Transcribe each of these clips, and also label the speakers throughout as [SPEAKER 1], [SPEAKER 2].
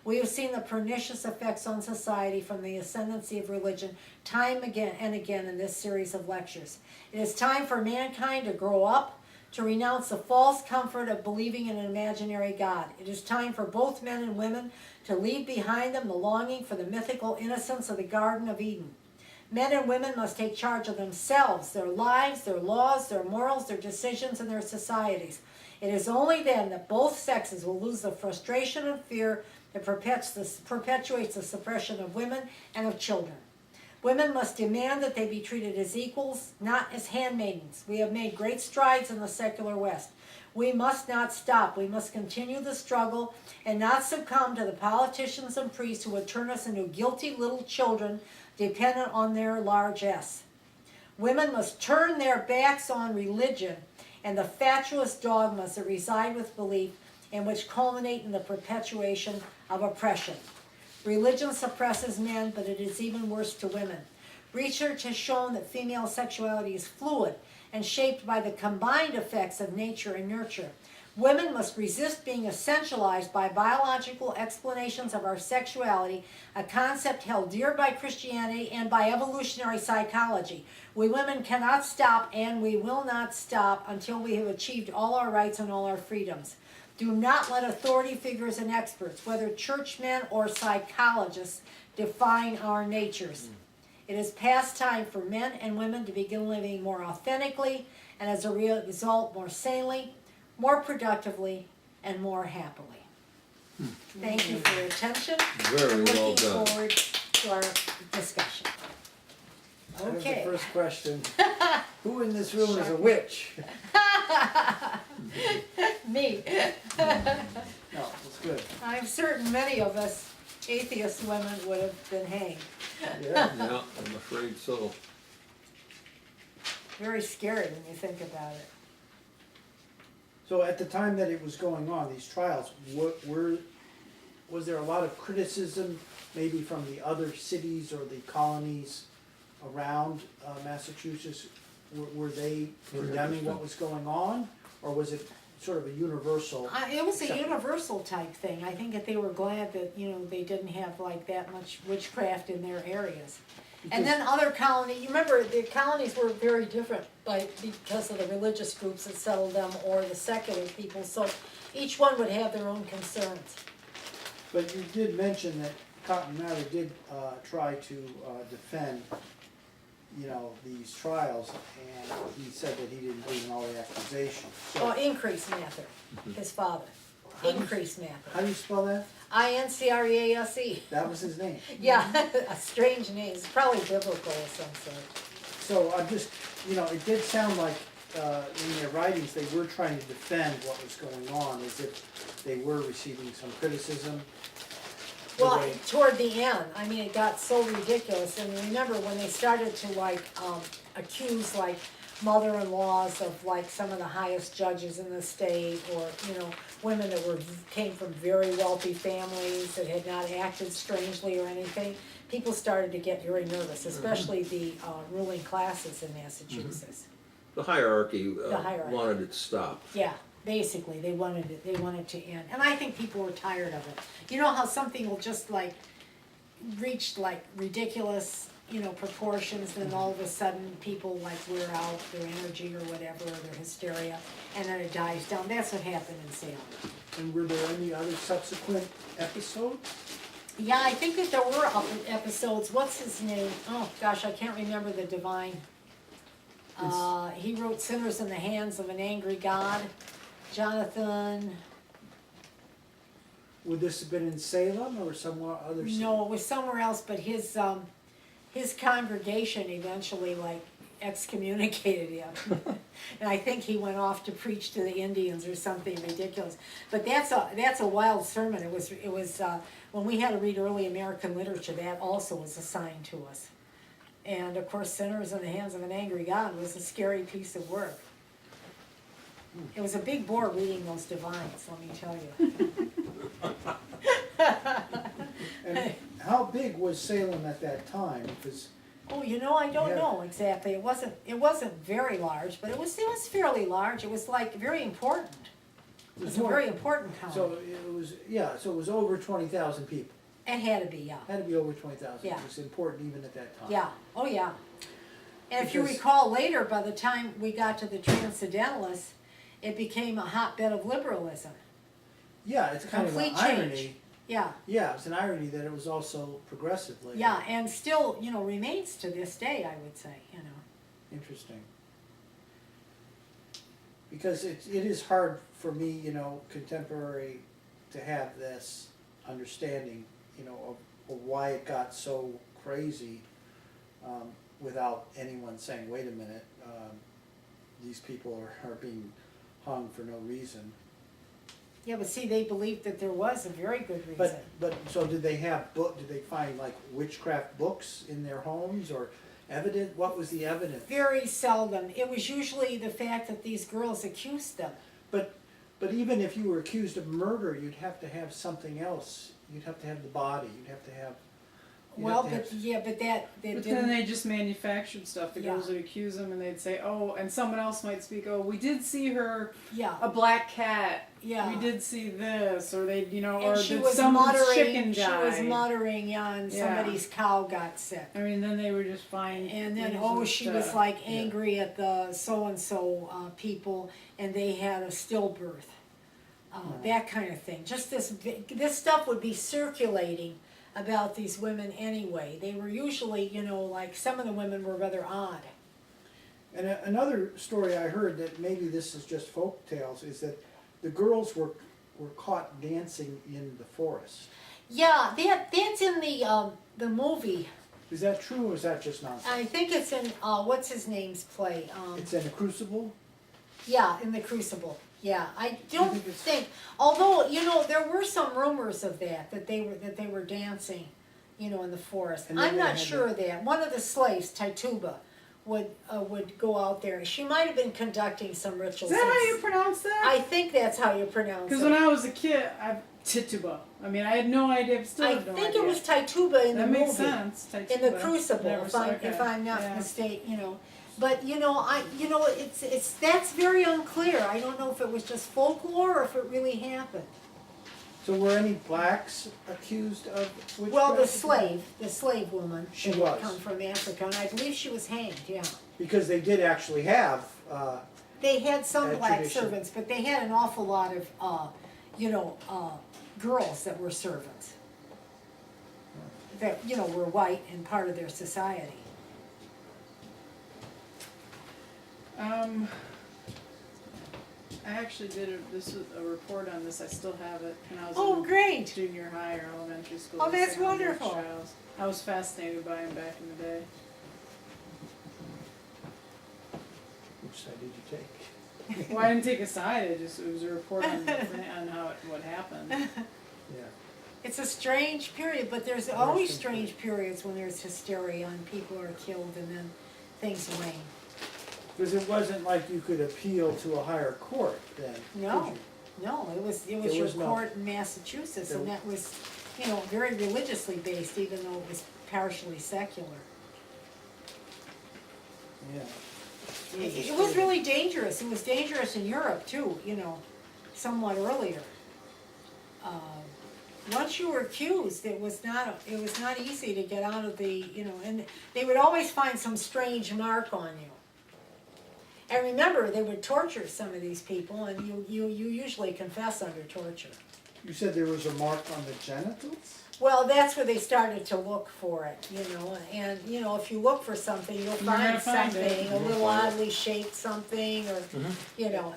[SPEAKER 1] We have seen the pernicious effects on society from the ascendancy of religion time again and again in this series of lectures. It is time for mankind to grow up, to renounce the false comfort of believing in an imaginary God. It is time for both men and women to leave behind them the longing for the mythical innocence of the Garden of Eden. Men and women must take charge of themselves, their lives, their laws, their morals, their decisions, and their societies. It is only then that both sexes will lose the frustration and fear that perpetuates the suppression of women and of children. Women must demand that they be treated as equals, not as handmaidens. We have made great strides in the secular West. We must not stop. We must continue the struggle and not succumb to the politicians and priests who would turn us into guilty little children dependent on their large S. Women must turn their backs on religion and the fatuous dogmas that reside with belief and which culminate in the perpetuation of oppression. Religion suppresses men, but it is even worse to women. Research has shown that female sexuality is fluid and shaped by the combined effects of nature and nurture. Women must resist being essentialized by biological explanations of our sexuality, a concept held dear by Christianity and by evolutionary psychology. We women cannot stop, and we will not stop until we have achieved all our rights and all our freedoms. Do not let authority figures and experts, whether churchmen or psychologists, define our natures. It is past time for men and women to begin living more authentically and as a result more sanely, more productively, and more happily. Thank you for your attention.
[SPEAKER 2] Very well
[SPEAKER 1] Looking
[SPEAKER 2] done.
[SPEAKER 1] forward to our discussion. Okay.
[SPEAKER 3] Here's the first question. Who in this room is a witch?
[SPEAKER 1] Me.
[SPEAKER 3] No, it's good.
[SPEAKER 1] I'm certain many of us atheist women would have been hanged.
[SPEAKER 3] Yeah.
[SPEAKER 2] Yeah, I'm afraid so.
[SPEAKER 1] Very scary when you think about it.
[SPEAKER 3] So at the time that it was going on, these trials, was there a lot of criticism maybe from the other cities or the colonies around Massachusetts? Were they condemning what was going on? Or was it sort of a universal?
[SPEAKER 1] It was a
[SPEAKER 3] acceptance?
[SPEAKER 1] universal type thing. I think that they were glad that, they didn't have like that much witchcraft in their areas. And then other colonies, you remember the colonies were very different because of the religious groups that settled them or the secular people. So each one would have their own concerns.
[SPEAKER 3] But you did mention that Cotton Mather did try to defend, these trials, and he said that he didn't believe in all the accusations. So,
[SPEAKER 1] Increase Mather, his father. Increase Mather.
[SPEAKER 3] how do you spell that?
[SPEAKER 1] INCREASE.
[SPEAKER 3] That was his name.
[SPEAKER 1] Yeah, a strange name. It's probably biblical of some sort.
[SPEAKER 3] So I'm just, it did sound like in their writings they were trying to defend what was going on, as if they were receiving some criticism.
[SPEAKER 1] Well, toward the end, it got so ridiculous. And remember when they started to accuse mother-in-laws of some of the highest judges in the state, or women that came from very wealthy families that had not acted strangely or anything. People started to get very nervous, especially the ruling classes in Massachusetts.
[SPEAKER 2] The hierarchy,
[SPEAKER 1] hierarchy.
[SPEAKER 2] wanted it stopped.
[SPEAKER 1] Yeah, basically they wanted to end, and I think people were tired of it. You know how something will just reach ridiculous proportions, then all of a sudden people wear out their energy or whatever, or their hysteria, and then it dies down. That's what happened in Salem.
[SPEAKER 3] And were there any other subsequent episodes?
[SPEAKER 1] Yeah, I think that there were episodes. What's his name? Oh gosh, I can't remember the divine. He wrote Sinners in the Hands of an Angry God. Jonathan.
[SPEAKER 3] Would this have been in Salem or somewhere other?
[SPEAKER 1] No, it was somewhere else, but his congregation eventually excommunicated him. And I think he went off to preach to the Indians or something ridiculous. But that's a wild sermon. It was when we had to read early American literature, that also was assigned to us. And of course, Sinners in the Hands of an Angry God was a scary piece of work. It was a big bore reading those divines, let me tell you.
[SPEAKER 3] And how big was Salem at that time? Because
[SPEAKER 1] Oh, I don't know exactly. It wasn't very large, but it was fairly large. It was very important. It's a very important colony.
[SPEAKER 3] So it was, yeah, so it was over 20,000 people.
[SPEAKER 1] It had to be, yeah.
[SPEAKER 3] Had to be over 20,000.
[SPEAKER 1] Yeah.
[SPEAKER 3] It was important even at that time.
[SPEAKER 1] Yeah, oh yeah. And if you
[SPEAKER 3] Because-
[SPEAKER 1] recall later, by the time we got to the Transcendentalists, it became a hotbed of liberalism.
[SPEAKER 3] Yeah, it's kind
[SPEAKER 1] Complete
[SPEAKER 3] of an irony.
[SPEAKER 1] change. Yeah,
[SPEAKER 3] Yeah, it's an irony that it was also progressive later.
[SPEAKER 1] yeah, and still, remains to this day, I would say,
[SPEAKER 3] Interesting. Because it is hard for me, contemporary, to have this understanding, of why it got so crazy, without anyone saying, wait a minute, these people are being hung for no reason.
[SPEAKER 1] Yeah, but see, they believed that there was a very good reason.
[SPEAKER 3] But so did they did they find like witchcraft books in their homes or evidence? What was the evidence?
[SPEAKER 1] Very seldom. It was usually the fact that these girls accused them.
[SPEAKER 3] But even if you were accused of murder, you'd have to have something else. You'd have to have the body. You'd have to have.
[SPEAKER 1] Well, but that they
[SPEAKER 4] But then
[SPEAKER 1] didn't.
[SPEAKER 4] they just manufactured stuff. The girls would accuse them, and they'd say, "Oh," and someone else might speak, "Oh, we did see her
[SPEAKER 1] Yeah,
[SPEAKER 4] a black cat.
[SPEAKER 1] yeah.
[SPEAKER 4] We did see this," or they, or
[SPEAKER 1] And she
[SPEAKER 4] did
[SPEAKER 1] was
[SPEAKER 4] someone's
[SPEAKER 1] muttering.
[SPEAKER 4] chicken
[SPEAKER 1] She
[SPEAKER 4] die.
[SPEAKER 1] was muttering, and
[SPEAKER 4] Yeah.
[SPEAKER 1] somebody's cow got sick.
[SPEAKER 4] I mean, then they would just find.
[SPEAKER 1] And then,
[SPEAKER 4] things
[SPEAKER 1] oh,
[SPEAKER 4] and
[SPEAKER 1] she was
[SPEAKER 4] stuff.
[SPEAKER 1] like angry at the so-and-so people, and they had a stillbirth. That kind of thing. Just this stuff would be circulating about these women anyway. They were usually, like some of the women were rather odd.
[SPEAKER 3] And another story I heard that maybe this is just folk tales is that the girls were caught dancing in the forest.
[SPEAKER 1] Yeah, that's in the movie.
[SPEAKER 3] Is that true or is that just nonsense?
[SPEAKER 1] I think it's in what's his name's play.
[SPEAKER 3] It's in a crucible?
[SPEAKER 1] Yeah, in the Crucible. Yeah, I don't
[SPEAKER 3] think it's-
[SPEAKER 1] think. Although there were some rumors of that they were dancing, in the forest.
[SPEAKER 3] And then
[SPEAKER 1] I'm
[SPEAKER 3] they
[SPEAKER 1] not
[SPEAKER 3] had
[SPEAKER 1] sure of that. One of the slaves, Tituba, would go out there. She might have been conducting some rituals.
[SPEAKER 4] Is that how you pronounce that?
[SPEAKER 1] I think that's how you pronounce
[SPEAKER 4] Because
[SPEAKER 1] it.
[SPEAKER 4] when I was a kid, Tituba. I mean, I had no idea. Still
[SPEAKER 1] I
[SPEAKER 4] have no
[SPEAKER 1] think
[SPEAKER 4] idea.
[SPEAKER 1] it was Tituba in
[SPEAKER 4] that
[SPEAKER 1] the
[SPEAKER 4] makes
[SPEAKER 1] movie.
[SPEAKER 4] sense.
[SPEAKER 1] In
[SPEAKER 4] Tituba.
[SPEAKER 1] the Crucible,
[SPEAKER 4] Never
[SPEAKER 1] if
[SPEAKER 4] saw-
[SPEAKER 1] I'm
[SPEAKER 4] okay.
[SPEAKER 1] if I'm not
[SPEAKER 4] Yeah.
[SPEAKER 1] mistaken, But it's that's very unclear. I don't know if it was just folklore or if it really happened.
[SPEAKER 3] So were any blacks accused of witchcraft?
[SPEAKER 1] Well, the slave woman,
[SPEAKER 3] She
[SPEAKER 1] had
[SPEAKER 3] was.
[SPEAKER 1] come from Africa, and I believe she was hanged. Yeah,
[SPEAKER 3] Because they did actually have,
[SPEAKER 1] they had some
[SPEAKER 3] That
[SPEAKER 1] black
[SPEAKER 3] tradition.
[SPEAKER 1] servants, but they had an awful lot of, girls that were servants. That were white and part of their society.
[SPEAKER 4] I actually did a report on this. I still have it when I was
[SPEAKER 1] Oh,
[SPEAKER 4] in
[SPEAKER 1] great!
[SPEAKER 4] junior high or elementary school.
[SPEAKER 1] Oh, that's
[SPEAKER 4] Singing on those
[SPEAKER 1] wonderful.
[SPEAKER 4] trials. I was fascinated by him back in the day.
[SPEAKER 3] which side did you take?
[SPEAKER 4] Well, I didn't take a side. It was a report on what happened.
[SPEAKER 3] Yeah.
[SPEAKER 1] It's a strange period, but there's always strange periods when there's hysteria and people are killed and then things wane.
[SPEAKER 3] Because it wasn't like you could appeal to a higher court then,
[SPEAKER 1] No.
[SPEAKER 3] could you?
[SPEAKER 1] No, it was
[SPEAKER 3] There
[SPEAKER 1] your
[SPEAKER 3] was no-
[SPEAKER 1] court in Massachusetts, and
[SPEAKER 3] There-
[SPEAKER 1] that was, very religiously based, even though it was partially secular.
[SPEAKER 3] Yeah.
[SPEAKER 1] It was really dangerous. It was dangerous in Europe too, somewhat earlier. Once you were accused, it was not easy to get out of the, and they would always find some strange mark on you. And remember, they would torture some of these people, and you usually confess under torture.
[SPEAKER 3] You said there was a mark on the genitals?
[SPEAKER 1] Well, that's where they started to look for it, and, if you look for something, you'll
[SPEAKER 4] You're
[SPEAKER 1] find
[SPEAKER 4] gonna find it.
[SPEAKER 1] something, a little oddly shaped something, or,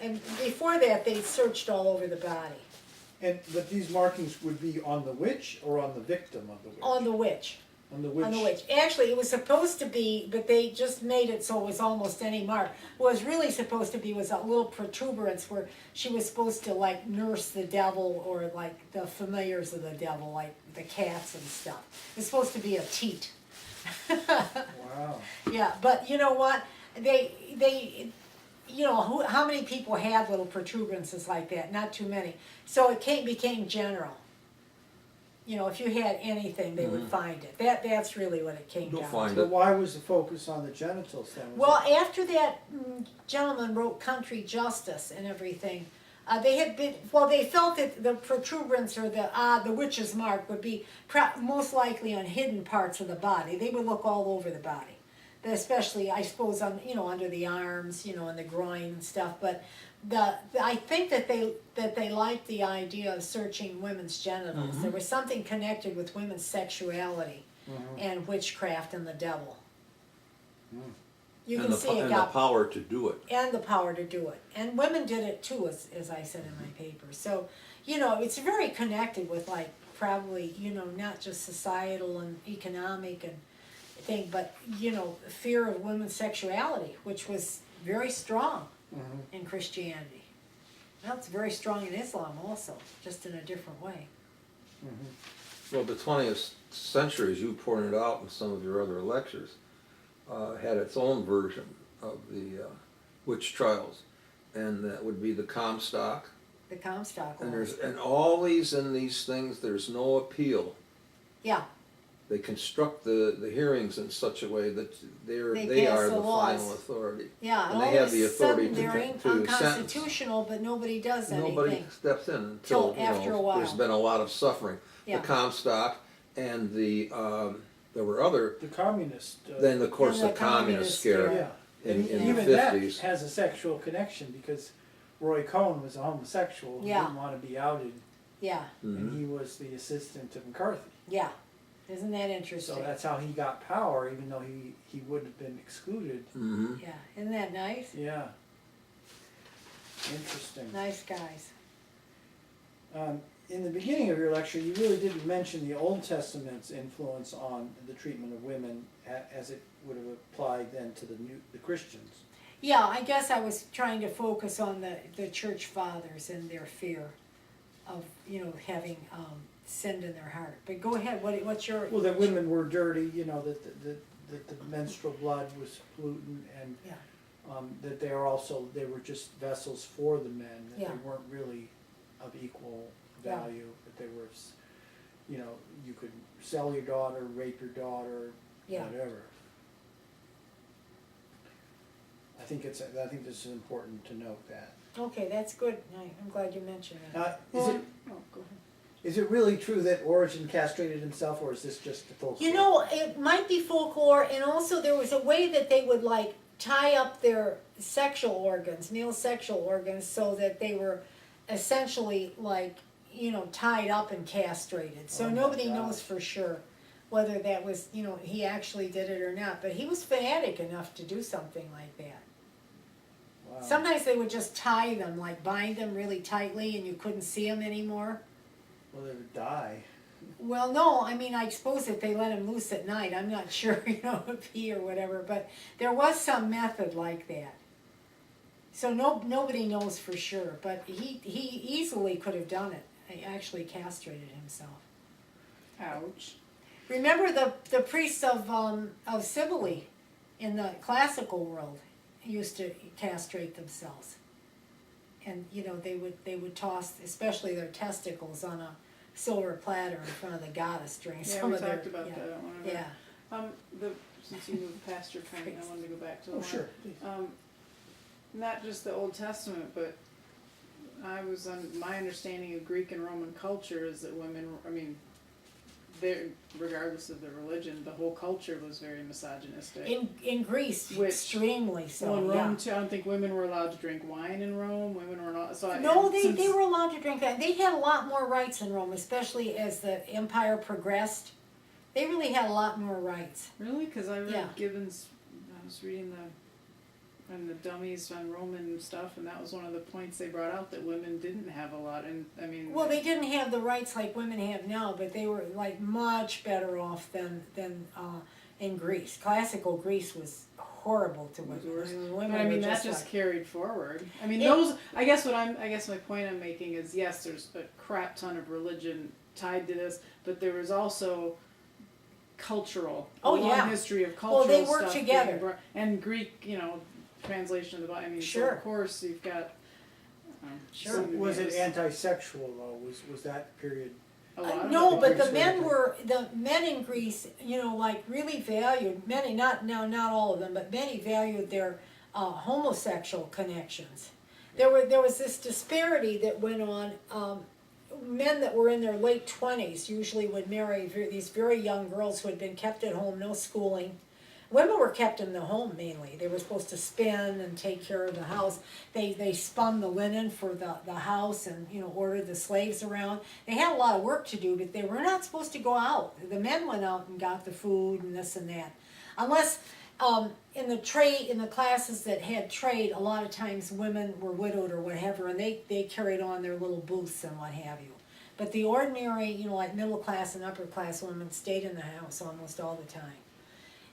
[SPEAKER 1] and before that, they searched all over the body,
[SPEAKER 3] But these markings would be on the witch or on the victim of the witch?
[SPEAKER 1] on the witch.
[SPEAKER 3] On the witch.
[SPEAKER 1] On the witch. Actually, it was supposed to be, but they just made it so it was almost any mark. What it was really supposed to be was a little protuberance where she was supposed to like nurse the devil or like the familiars of the devil, like the cats and stuff. It's supposed to be a teat.
[SPEAKER 3] Wow.
[SPEAKER 1] Yeah, but you know what? They how many people had little protuberances like that? Not too many. So it became general. If you had anything, they would find it. That's really what it came
[SPEAKER 2] They'll
[SPEAKER 1] down
[SPEAKER 2] find
[SPEAKER 1] to.
[SPEAKER 3] But why was the focus on the genitals then? Was
[SPEAKER 1] Well,
[SPEAKER 3] it-
[SPEAKER 1] after that gentleman wrote Country Justice and everything, They had been, well, they felt that the protuberance or the witch's mark would be most likely on hidden parts of the body. They would look all over the body, but especially, I suppose, on, under the arms, and the groin and stuff. But I think that they liked the idea of searching women's genitals. There was something connected with women's sexuality and witchcraft and the devil. You can see it
[SPEAKER 2] and
[SPEAKER 1] got
[SPEAKER 2] the power to do it.
[SPEAKER 1] and the power to do it. And women did it too, as I said in my paper. So, it's very connected with, like, probably, not just societal and economic and thing, but, fear of women's sexuality, which was very strong in Christianity. Well, it's very strong in Islam also, just in a different way.
[SPEAKER 2] Well, the 20th century, as you pointed out in some of your other lectures, had its own version of the witch trials, and that would be the Comstock.
[SPEAKER 1] The Comstock
[SPEAKER 2] And
[SPEAKER 1] laws.
[SPEAKER 2] and all these things, there's no appeal.
[SPEAKER 1] Yeah,
[SPEAKER 2] They construct the hearings in such a way that
[SPEAKER 1] They
[SPEAKER 2] they
[SPEAKER 1] pass
[SPEAKER 2] are
[SPEAKER 1] the
[SPEAKER 2] the
[SPEAKER 1] laws.
[SPEAKER 2] final authority.
[SPEAKER 1] yeah, and
[SPEAKER 2] And they
[SPEAKER 1] all
[SPEAKER 2] have
[SPEAKER 1] of
[SPEAKER 2] the
[SPEAKER 1] a
[SPEAKER 2] authority
[SPEAKER 1] sudden they're
[SPEAKER 2] to sentence.
[SPEAKER 1] unconstitutional, but nobody does
[SPEAKER 2] Nobody
[SPEAKER 1] anything.
[SPEAKER 2] steps in until
[SPEAKER 1] Till after a while.
[SPEAKER 2] there's been a lot of suffering.
[SPEAKER 1] Yeah.
[SPEAKER 2] The Comstock and the there were other.
[SPEAKER 3] The communist.
[SPEAKER 2] Then of course
[SPEAKER 1] And
[SPEAKER 2] the
[SPEAKER 1] the
[SPEAKER 2] communist scare
[SPEAKER 3] Yeah,
[SPEAKER 2] in
[SPEAKER 3] and
[SPEAKER 2] the
[SPEAKER 3] even that
[SPEAKER 2] 50s.
[SPEAKER 3] has a sexual connection because Roy Cohn was a homosexual who
[SPEAKER 1] Yeah.
[SPEAKER 3] didn't want to be outed,
[SPEAKER 1] Yeah,
[SPEAKER 3] and he was the assistant of McCarthy.
[SPEAKER 1] yeah. Isn't that interesting?
[SPEAKER 3] So that's how he got power, even though he would have been excluded.
[SPEAKER 2] Mm-hmm.
[SPEAKER 1] Yeah, isn't that nice?
[SPEAKER 3] Yeah. Interesting.
[SPEAKER 1] Nice guys.
[SPEAKER 3] In the beginning of your lecture, you really didn't mention the Old Testament's influence on the treatment of women as it would have applied then to the Christians.
[SPEAKER 1] Yeah, I guess I was trying to focus on the church fathers and their fear of, having sin in their heart. But go ahead, what's your...
[SPEAKER 3] Well, that women were dirty, that the menstrual blood was pollutant, and
[SPEAKER 1] Yeah.
[SPEAKER 3] that they were just vessels for the men, that
[SPEAKER 1] Yeah.
[SPEAKER 3] they weren't really of equal
[SPEAKER 1] Yeah.
[SPEAKER 3] value, that they were, you could sell your daughter, rape your daughter,
[SPEAKER 1] Yeah.
[SPEAKER 3] whatever. I think this is important to note that.
[SPEAKER 1] Okay, that's good. I'm glad you mentioned that.
[SPEAKER 3] Now,
[SPEAKER 4] Oh, go ahead.
[SPEAKER 3] is it really true that Origen castrated himself, or is this just a folklore?
[SPEAKER 1] It might be folklore, and also there was a way that they would, like, tie up their sexual organs, male sexual organs, so that they were essentially, like, tied up and castrated. So
[SPEAKER 3] Oh my
[SPEAKER 1] nobody
[SPEAKER 3] gosh.
[SPEAKER 1] knows for sure whether that was, he actually did it or not. But he was fanatic enough to do something like that.
[SPEAKER 3] Wow.
[SPEAKER 1] Sometimes they would just tie them, like bind them really tightly, and you couldn't see them anymore.
[SPEAKER 3] Well, they would die.
[SPEAKER 1] Well, no, I suppose if they let him loose at night, I'm not sure, if he or whatever, but there was some method like that. So nobody knows for sure, but he easily could have done it. He actually castrated himself.
[SPEAKER 4] Ouch.
[SPEAKER 1] Remember the priests of Cybele in the classical world used to castrate themselves. And, they would toss, especially their testicles, on a silver platter in front of the goddess during
[SPEAKER 4] Yeah,
[SPEAKER 1] some
[SPEAKER 4] we
[SPEAKER 1] of their...
[SPEAKER 4] talked about that at one of our-
[SPEAKER 1] Yeah,
[SPEAKER 4] Since you moved past your point, I wanted to go back to the
[SPEAKER 3] Oh,
[SPEAKER 4] one.
[SPEAKER 3] sure, please.
[SPEAKER 4] Not just the Old Testament, but my understanding of Greek and Roman culture is that women, regardless of their religion, the whole culture was very misogynistic.
[SPEAKER 1] in Greece,
[SPEAKER 4] Which-
[SPEAKER 1] extremely so,
[SPEAKER 4] Well, in
[SPEAKER 1] yeah.
[SPEAKER 4] Rome too, I don't think women were allowed to drink wine in Rome. Women were not. So
[SPEAKER 1] No,
[SPEAKER 4] and
[SPEAKER 1] they
[SPEAKER 4] since-
[SPEAKER 1] were allowed to drink that. They had a lot more rights in Rome, especially as the empire progressed. They really had a lot more rights.
[SPEAKER 4] Really, because I read
[SPEAKER 1] Yeah.
[SPEAKER 4] Gibbon's. I was reading the dummies on Roman stuff, and that was one of the points they brought out, that women didn't have a lot. And
[SPEAKER 1] Well, they didn't have the rights like women have now, but they were like much better off than in Greece. Classical Greece was horrible to women.
[SPEAKER 4] was worse.
[SPEAKER 1] Women
[SPEAKER 4] But
[SPEAKER 1] were
[SPEAKER 4] that just
[SPEAKER 1] like,
[SPEAKER 4] carried forward.
[SPEAKER 1] It-
[SPEAKER 4] Those. I guess my point I'm making is, yes, there's a crap ton of religion tied to this, but there was also cultural,
[SPEAKER 1] Oh,
[SPEAKER 4] a long
[SPEAKER 1] yeah.
[SPEAKER 4] history of
[SPEAKER 1] Well,
[SPEAKER 4] cultural
[SPEAKER 1] they work
[SPEAKER 4] stuff
[SPEAKER 1] together.
[SPEAKER 4] being brought- and Greek, translation of the Bible. So
[SPEAKER 1] Sure.
[SPEAKER 4] of course you've got.
[SPEAKER 1] Sure.
[SPEAKER 4] some
[SPEAKER 3] Was it
[SPEAKER 4] views.
[SPEAKER 3] anti-sexual though? Was that period?
[SPEAKER 4] A lot of
[SPEAKER 1] no,
[SPEAKER 4] it.
[SPEAKER 1] but the
[SPEAKER 3] Greeks
[SPEAKER 1] men in Greece, like really valued many, not all of them, but many valued their homosexual connections. there was this disparity that went on. Men that were in their late 20s usually would marry these very young girls who had been kept at home, no schooling. Women were kept in the home mainly. They were supposed to spin and take care of the house. They spun the linen for the house and, you know, ordered the slaves around. They had a lot of work to do, but they were not supposed to go out. The men went out and got the food and this and that. Unless in the classes that had trade, a lot of times women were widowed or whatever, and they carried on their little booths and what have you. But the ordinary, you know, like middle class and upper class women stayed in the house almost all the time.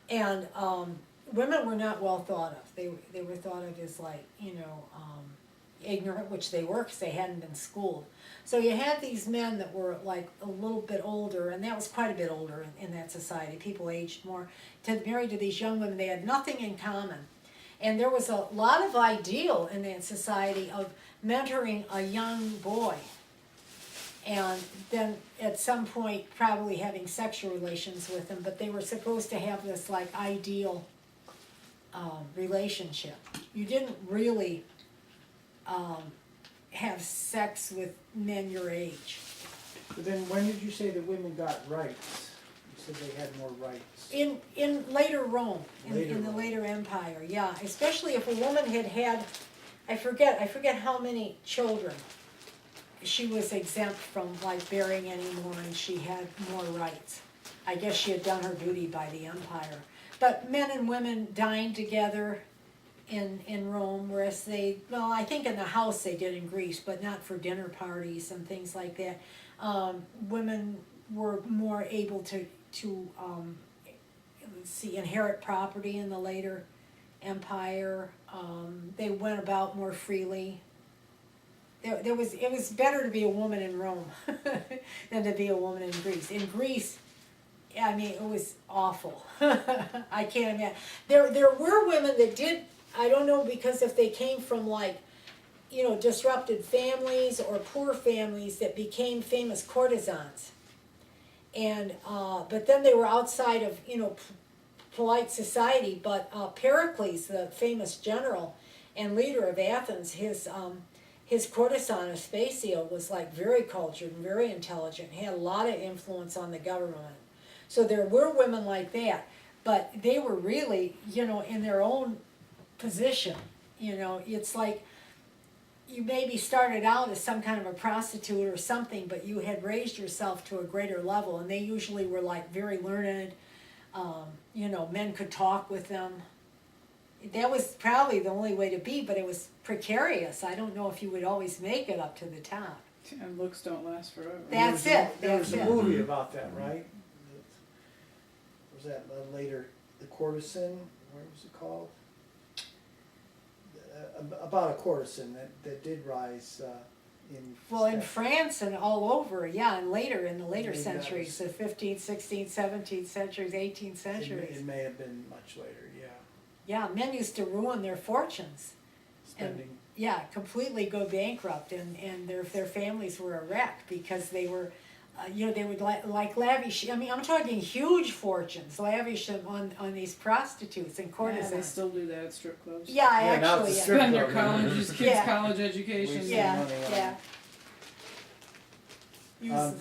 [SPEAKER 1] And women were not well thought of. They were thought of as like, you know, ignorant, which they were because they hadn't been schooled. So you had these men that were like a little bit older, and that was quite a bit older in that society. People aged more. To marry to these young women, they had nothing in common. And there was a lot of ideal in that society of mentoring a young boy. And then at some point probably having sexual relations with him, but they were supposed to have this like ideal relationship. You didn't really have sex with men your age.
[SPEAKER 3] But then when did you say the women got rights? You said they had more rights.
[SPEAKER 1] In later Rome, in the
[SPEAKER 3] Rome.
[SPEAKER 1] later empire, yeah. Especially if a woman had, I forget how many children. She was exempt from like bearing anymore, and she had more rights. I guess she had done her duty by the empire. But men and women dined together in Rome, whereas I think in the house they did in Greece, but not for dinner parties and things like that. Women were more able to inherit property in the later empire. They went about more freely. It was better to be a woman in Rome than to be a woman in Greece. In Greece, I mean, it was awful. I can't imagine. There were women that did, I don't know, because if they came from like, you know, disrupted families or poor families that became famous courtesans. And, but then they were outside of, you know, polite society. But Pericles, the famous general and leader of Athens, his courtesan Aspasia was like very cultured and very intelligent, had a lot of influence on the government. So there were women like that, but they were really, you know, in their own position. You know, it's like you maybe started out as some kind of a prostitute or something, but you had raised yourself to a greater level, and they usually were like very learned. You know, men could talk with them. That was probably the only way to be, but it was precarious. I don't know if you would always make it up to the top.
[SPEAKER 4] And looks don't last forever.
[SPEAKER 1] That's
[SPEAKER 3] There
[SPEAKER 1] it.
[SPEAKER 3] was
[SPEAKER 1] That's
[SPEAKER 3] a
[SPEAKER 1] it.
[SPEAKER 3] movie about that, right? Was that later, The Courtesan? What was it called? About a courtesan that did rise in.
[SPEAKER 1] Well, in
[SPEAKER 3] stature.
[SPEAKER 1] France and all over, yeah, and later, in the later
[SPEAKER 3] Maybe that
[SPEAKER 1] centuries,
[SPEAKER 3] was-
[SPEAKER 1] the 15th, 16th, 17th centuries, 18th centuries.
[SPEAKER 3] It may have been much later, yeah.
[SPEAKER 1] Yeah, men used to ruin their fortunes.
[SPEAKER 3] Spending.
[SPEAKER 1] Yeah, completely go bankrupt, and their families were a wreck because they were, you know, they would like lavish. I mean, I'm talking huge fortunes, lavish them on these prostitutes and
[SPEAKER 4] Yeah, they
[SPEAKER 1] courtesans.
[SPEAKER 4] still do that at strip clubs.
[SPEAKER 1] Yeah,
[SPEAKER 3] Yeah, now it's
[SPEAKER 1] actually,
[SPEAKER 3] a
[SPEAKER 1] yeah.
[SPEAKER 3] strip
[SPEAKER 4] Spend their
[SPEAKER 3] club.
[SPEAKER 4] college, kids'
[SPEAKER 1] Yeah.
[SPEAKER 4] college education.
[SPEAKER 3] Waste
[SPEAKER 1] Yeah,
[SPEAKER 3] money on
[SPEAKER 1] yeah. Use-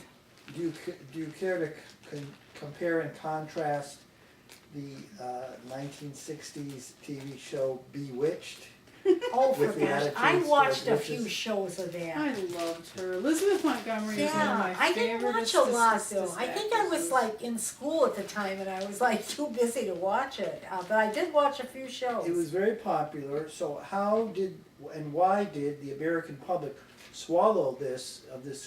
[SPEAKER 3] Do you care to compare and contrast the 1960s TV show Bewitched?
[SPEAKER 1] Oh, for
[SPEAKER 3] with the
[SPEAKER 1] gosh, I
[SPEAKER 3] attitudes
[SPEAKER 1] watched a
[SPEAKER 3] towards
[SPEAKER 1] few
[SPEAKER 3] witches.
[SPEAKER 1] shows of that.
[SPEAKER 4] I loved her. Elizabeth Montgomery is one of
[SPEAKER 1] Yeah,
[SPEAKER 4] my
[SPEAKER 1] I didn't
[SPEAKER 4] favorite.
[SPEAKER 1] watch a lot though. I think I was like in school at the time and I was like too busy to watch it. But I did watch a few shows.
[SPEAKER 3] It was very popular, so how did and why did the American public swallow this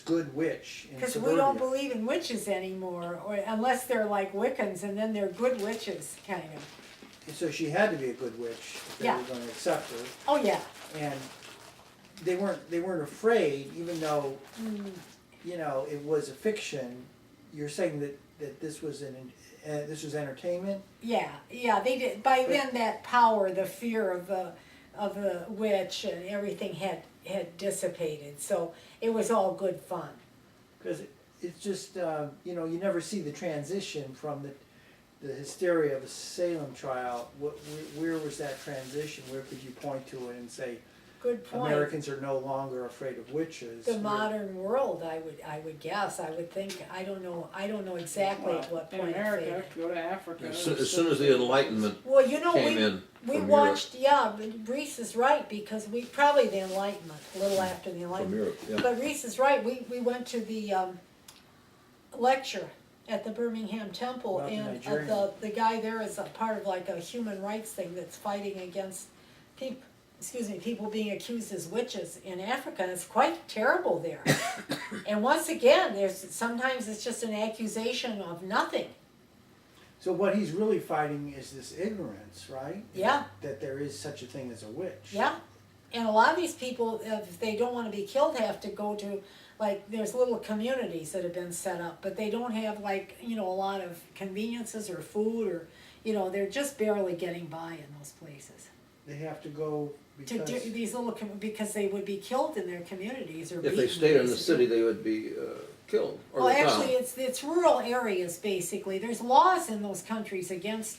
[SPEAKER 3] good witch in
[SPEAKER 1] Because
[SPEAKER 3] suburbia?
[SPEAKER 1] we don't believe in witches anymore, or unless they're like Wiccans and then they're good witches, kind of.
[SPEAKER 3] And so she had to be a good witch if they
[SPEAKER 1] Yeah.
[SPEAKER 3] were going to accept her.
[SPEAKER 1] Oh, yeah.
[SPEAKER 3] And they weren't afraid, even though you know it was a fiction. You're saying that this was this was entertainment.
[SPEAKER 1] Yeah, they did. By then that power, the fear of the witch and everything had dissipated. So it was all good fun.
[SPEAKER 3] Because it's just, you know, you never see the transition from the hysteria of the Salem trial. Where was that transition? Where could you point to it and say,
[SPEAKER 1] Good point.
[SPEAKER 3] Americans are no longer afraid of witches.
[SPEAKER 1] The
[SPEAKER 3] We're-
[SPEAKER 1] modern world, I would guess, I would think, I don't know exactly at what
[SPEAKER 4] In
[SPEAKER 1] point it
[SPEAKER 4] America,
[SPEAKER 1] faded.
[SPEAKER 4] go to Africa.
[SPEAKER 2] As soon as the Enlightenment
[SPEAKER 1] Well, you know,
[SPEAKER 2] came
[SPEAKER 1] we
[SPEAKER 2] in
[SPEAKER 1] we
[SPEAKER 2] from
[SPEAKER 1] watched, yeah, but Reese is right, because we, probably the Enlightenment, a little after the
[SPEAKER 2] From
[SPEAKER 1] Enlightenment.
[SPEAKER 2] Europe, yeah.
[SPEAKER 1] But Reese is right, we went to the, lecture at the Birmingham Temple,
[SPEAKER 3] About the
[SPEAKER 1] and
[SPEAKER 3] Nigerian.
[SPEAKER 1] the guy there is a part of like a human rights thing that's fighting against people being accused as witches in Africa, and it's quite terrible there. And once again, sometimes it's just an accusation of nothing.
[SPEAKER 3] So what he's really fighting is this ignorance, right?
[SPEAKER 1] Yeah.
[SPEAKER 3] That there is such a thing as a witch.
[SPEAKER 1] Yeah, and a lot of these people, if they don't want to be killed, have to go to, like, there's little communities that have been set up, but they don't have, like, a lot of conveniences or food, or, they're just barely getting by in those places.
[SPEAKER 3] They have to go
[SPEAKER 1] To
[SPEAKER 3] because
[SPEAKER 1] do these little, because they would be killed in their communities or
[SPEAKER 2] If they
[SPEAKER 1] beaten,
[SPEAKER 2] stayed in the
[SPEAKER 1] basically.
[SPEAKER 2] city, they would be killed, or
[SPEAKER 1] Well,
[SPEAKER 2] the town.
[SPEAKER 1] actually, it's rural areas, basically. There's laws in those countries against,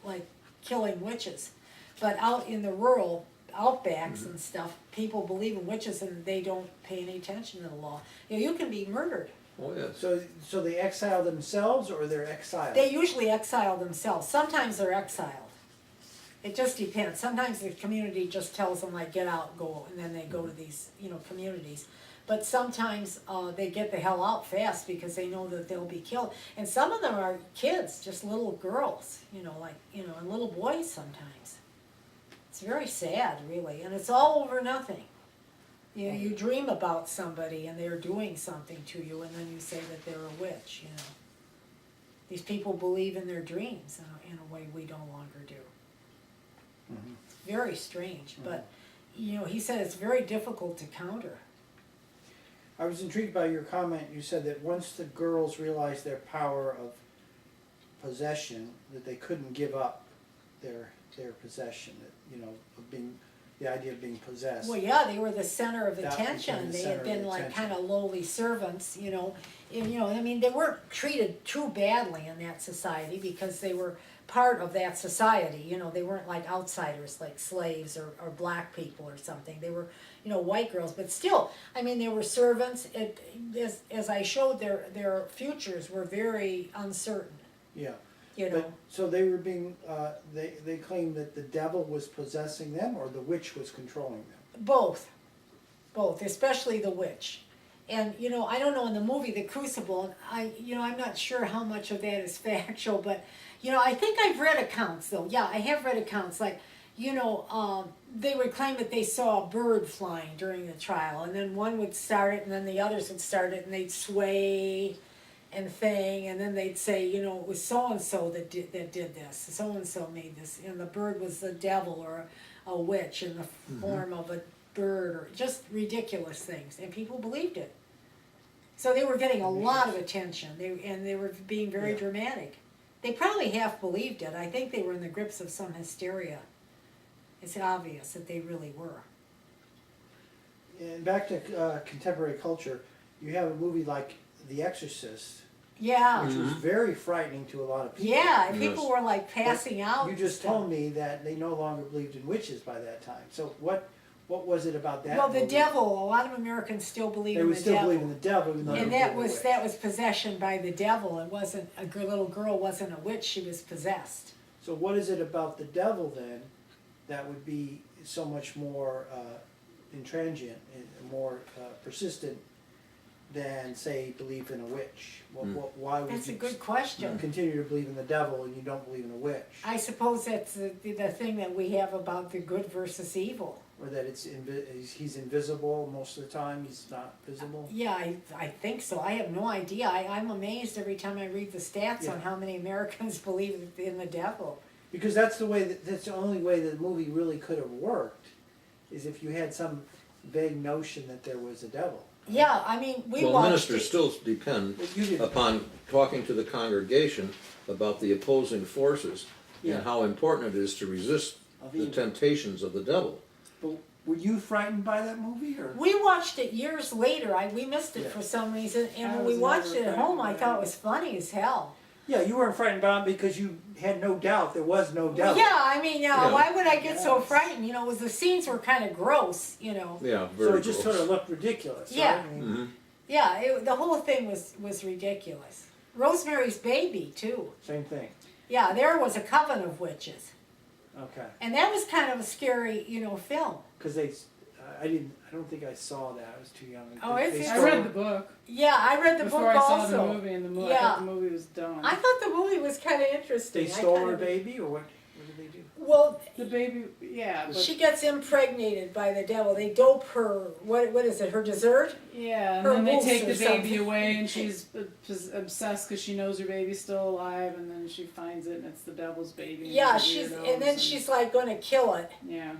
[SPEAKER 1] like killing witches. But out in the rural outbacks and stuff, people believe in witches and they don't pay any attention to the law. You can be murdered.
[SPEAKER 2] Oh, yes.
[SPEAKER 3] so they exile themselves or they're exiled?
[SPEAKER 1] They usually exile themselves. Sometimes they're exiled. It just depends. Sometimes the community just tells them, like, get out, go, and then they go to these, communities. But sometimes they get the hell out fast because they know that they'll be killed. And some of them are kids, just little girls, and little boys sometimes. It's very sad, really, and it's all over nothing. You dream about somebody and they're doing something to you, and then you say that they're a witch, These people believe in their dreams in a way we no longer do.
[SPEAKER 3] Mhm.
[SPEAKER 1] It's very strange, but, he said it's very difficult to counter.
[SPEAKER 3] I was intrigued by your comment. You said that once the girls realized their power of possession, that they couldn't give up their possession, that, of being, the idea of being possessed.
[SPEAKER 1] Well, yeah, they were the center of
[SPEAKER 3] That
[SPEAKER 1] attention.
[SPEAKER 3] became the
[SPEAKER 1] They
[SPEAKER 3] center
[SPEAKER 1] had
[SPEAKER 3] of
[SPEAKER 1] been like
[SPEAKER 3] attention.
[SPEAKER 1] kind of lowly servants, and they weren't treated too badly in that society because they were part of that society. They weren't like outsiders, like slaves or black people or something. They were, white girls, but still, they were servants. As I showed, their futures were very uncertain.
[SPEAKER 3] Yeah.
[SPEAKER 1] You know,
[SPEAKER 3] But, so they were being, they claimed that the devil was possessing them or the witch was controlling them?
[SPEAKER 1] both, especially the witch. And, I don't know, in the movie The Crucible, I'm not sure how much of that is factual, but, I think I've read accounts, though. Yeah, I have read accounts, like, they would claim that they saw a bird flying during the trial, and then one would start it, and then the others would start it, and they'd sway and thing, and then they'd say, it was so-and-so that did this, so-and-so made this, and the bird was the devil or a witch in the form of a bird, or just ridiculous things, and people believed it. So they were getting a lot of attention, they were being very
[SPEAKER 3] Yeah.
[SPEAKER 1] dramatic. They probably half believed it. I think they were in the grips of some hysteria. It's obvious that they really were.
[SPEAKER 3] And back to contemporary culture, you have a movie like The Exorcist,
[SPEAKER 1] Yeah,
[SPEAKER 3] which was very frightening to a lot of people.
[SPEAKER 1] yeah, and
[SPEAKER 2] Yes.
[SPEAKER 1] people were like passing out.
[SPEAKER 3] You
[SPEAKER 1] and
[SPEAKER 3] just
[SPEAKER 1] stuff.
[SPEAKER 3] told me that they no longer believed in witches by that time. So what was it about that
[SPEAKER 1] Well, the
[SPEAKER 3] movie?
[SPEAKER 1] devil, a lot of Americans still believe
[SPEAKER 3] They
[SPEAKER 1] in
[SPEAKER 3] would
[SPEAKER 1] the
[SPEAKER 3] still
[SPEAKER 1] devil.
[SPEAKER 3] believe in the devil, even though
[SPEAKER 1] And
[SPEAKER 3] they
[SPEAKER 1] that
[SPEAKER 3] believed in
[SPEAKER 1] was
[SPEAKER 3] the
[SPEAKER 1] that
[SPEAKER 3] witch.
[SPEAKER 1] was possession by the devil. It wasn't little girl wasn't a witch. She was possessed.
[SPEAKER 3] So what is it about the devil then that would be so much more intransient and more persistent than, say, belief in a witch? Why would
[SPEAKER 1] That's a
[SPEAKER 3] you
[SPEAKER 1] good question.
[SPEAKER 3] continue to believe in the devil and you don't believe in a witch?
[SPEAKER 1] I suppose that's the thing that we have about the good versus evil.
[SPEAKER 3] Or that he's invisible most of the time, he's not visible?
[SPEAKER 1] Yeah, I think so. I have no idea. I'm amazed every time I read the stats
[SPEAKER 3] Yeah.
[SPEAKER 1] on how many Americans believe in the devil.
[SPEAKER 3] Because that's the only way the movie really could have worked, is if you had some vague notion that there was a devil.
[SPEAKER 1] Yeah, we
[SPEAKER 2] Well,
[SPEAKER 1] watched
[SPEAKER 2] ministers
[SPEAKER 1] it.
[SPEAKER 2] still depend
[SPEAKER 3] But you didn't.
[SPEAKER 2] upon talking to the congregation about the opposing forces
[SPEAKER 3] Yeah.
[SPEAKER 2] and how important it is to resist
[SPEAKER 3] Of
[SPEAKER 2] the
[SPEAKER 3] evil.
[SPEAKER 2] temptations of the devil.
[SPEAKER 3] But were you frightened by that movie, or?
[SPEAKER 1] We watched it years later. We missed it
[SPEAKER 3] Yeah.
[SPEAKER 1] for some reason, and
[SPEAKER 3] I
[SPEAKER 1] when we
[SPEAKER 3] was
[SPEAKER 1] watched
[SPEAKER 3] never
[SPEAKER 1] it at home, I
[SPEAKER 3] frightened
[SPEAKER 1] thought
[SPEAKER 3] by
[SPEAKER 1] it was funny as hell.
[SPEAKER 3] Yeah, you weren't frightened about it because you had no doubt there was no devil.
[SPEAKER 1] Yeah, I mean,
[SPEAKER 2] Yeah.
[SPEAKER 1] why would I get so
[SPEAKER 3] Yes.
[SPEAKER 1] frightened? You know, it was the scenes were kind of gross. You know.
[SPEAKER 2] Yeah, very
[SPEAKER 3] So it just
[SPEAKER 2] gross.
[SPEAKER 3] sort of looked ridiculous.
[SPEAKER 1] Yeah.
[SPEAKER 3] Right? I mean,
[SPEAKER 2] Mhm.
[SPEAKER 1] Yeah, the whole thing was ridiculous. Rosemary's Baby too.
[SPEAKER 3] Same thing.
[SPEAKER 1] Yeah, there was a coven of witches,
[SPEAKER 3] Okay.
[SPEAKER 1] and that was kind of a scary, film.
[SPEAKER 3] Because I don't think I saw that. I was too young.
[SPEAKER 1] Oh, it's-
[SPEAKER 4] I read the book
[SPEAKER 1] Yeah, I read the
[SPEAKER 4] before
[SPEAKER 1] book
[SPEAKER 4] I saw
[SPEAKER 1] also.
[SPEAKER 4] the movie, and I
[SPEAKER 1] Yeah.
[SPEAKER 4] thought the movie was dumb.
[SPEAKER 1] I thought the movie was kind of interesting.
[SPEAKER 3] They
[SPEAKER 1] I
[SPEAKER 3] stole
[SPEAKER 1] kinda-
[SPEAKER 3] her baby, or what? What did they do?
[SPEAKER 1] Well,
[SPEAKER 4] The baby, yeah, but
[SPEAKER 1] she gets impregnated by the devil. They dope her. What is it? Her dessert?
[SPEAKER 4] yeah, and
[SPEAKER 1] her
[SPEAKER 4] then they
[SPEAKER 1] wolves
[SPEAKER 4] take
[SPEAKER 1] or
[SPEAKER 4] the baby
[SPEAKER 1] something.
[SPEAKER 4] away, and she's obsessed because she knows her baby's still alive, and then she finds it, and it's the devil's baby. and
[SPEAKER 1] Yeah,
[SPEAKER 4] it's
[SPEAKER 1] she's
[SPEAKER 4] weirdos,
[SPEAKER 1] and then she's like going to kill it,
[SPEAKER 4] yeah.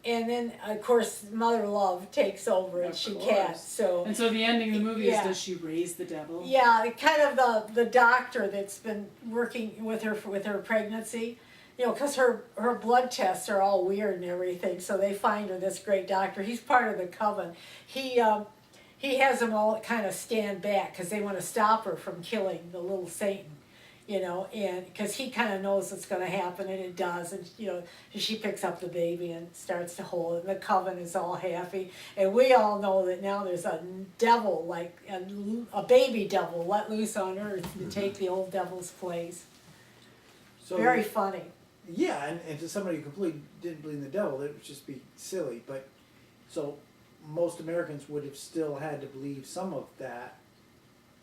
[SPEAKER 1] and then of course Mother Love takes over, and
[SPEAKER 4] Of
[SPEAKER 1] she
[SPEAKER 4] course.
[SPEAKER 1] can't. So
[SPEAKER 4] And so the ending of the movie
[SPEAKER 1] Yeah.
[SPEAKER 4] is, does she raise the devil?
[SPEAKER 1] yeah, kind of the doctor that's been working with her pregnancy. Because her blood tests are all weird and everything, so they find her this great doctor. He's part of the coven. He has them all kind of stand back because they want to stop her from killing the little Satan, and because he kind of knows it's going to happen, and it does. And she picks up the baby and starts to hold it. And the coven is all happy, and we all know that now there's a devil, like a baby devil, let loose on earth to take the old devil's place.
[SPEAKER 3] So
[SPEAKER 1] Very funny.
[SPEAKER 3] Yeah, and to somebody who completely didn't believe in the devil, it would just be silly. But so most Americans would have still had to believe some of that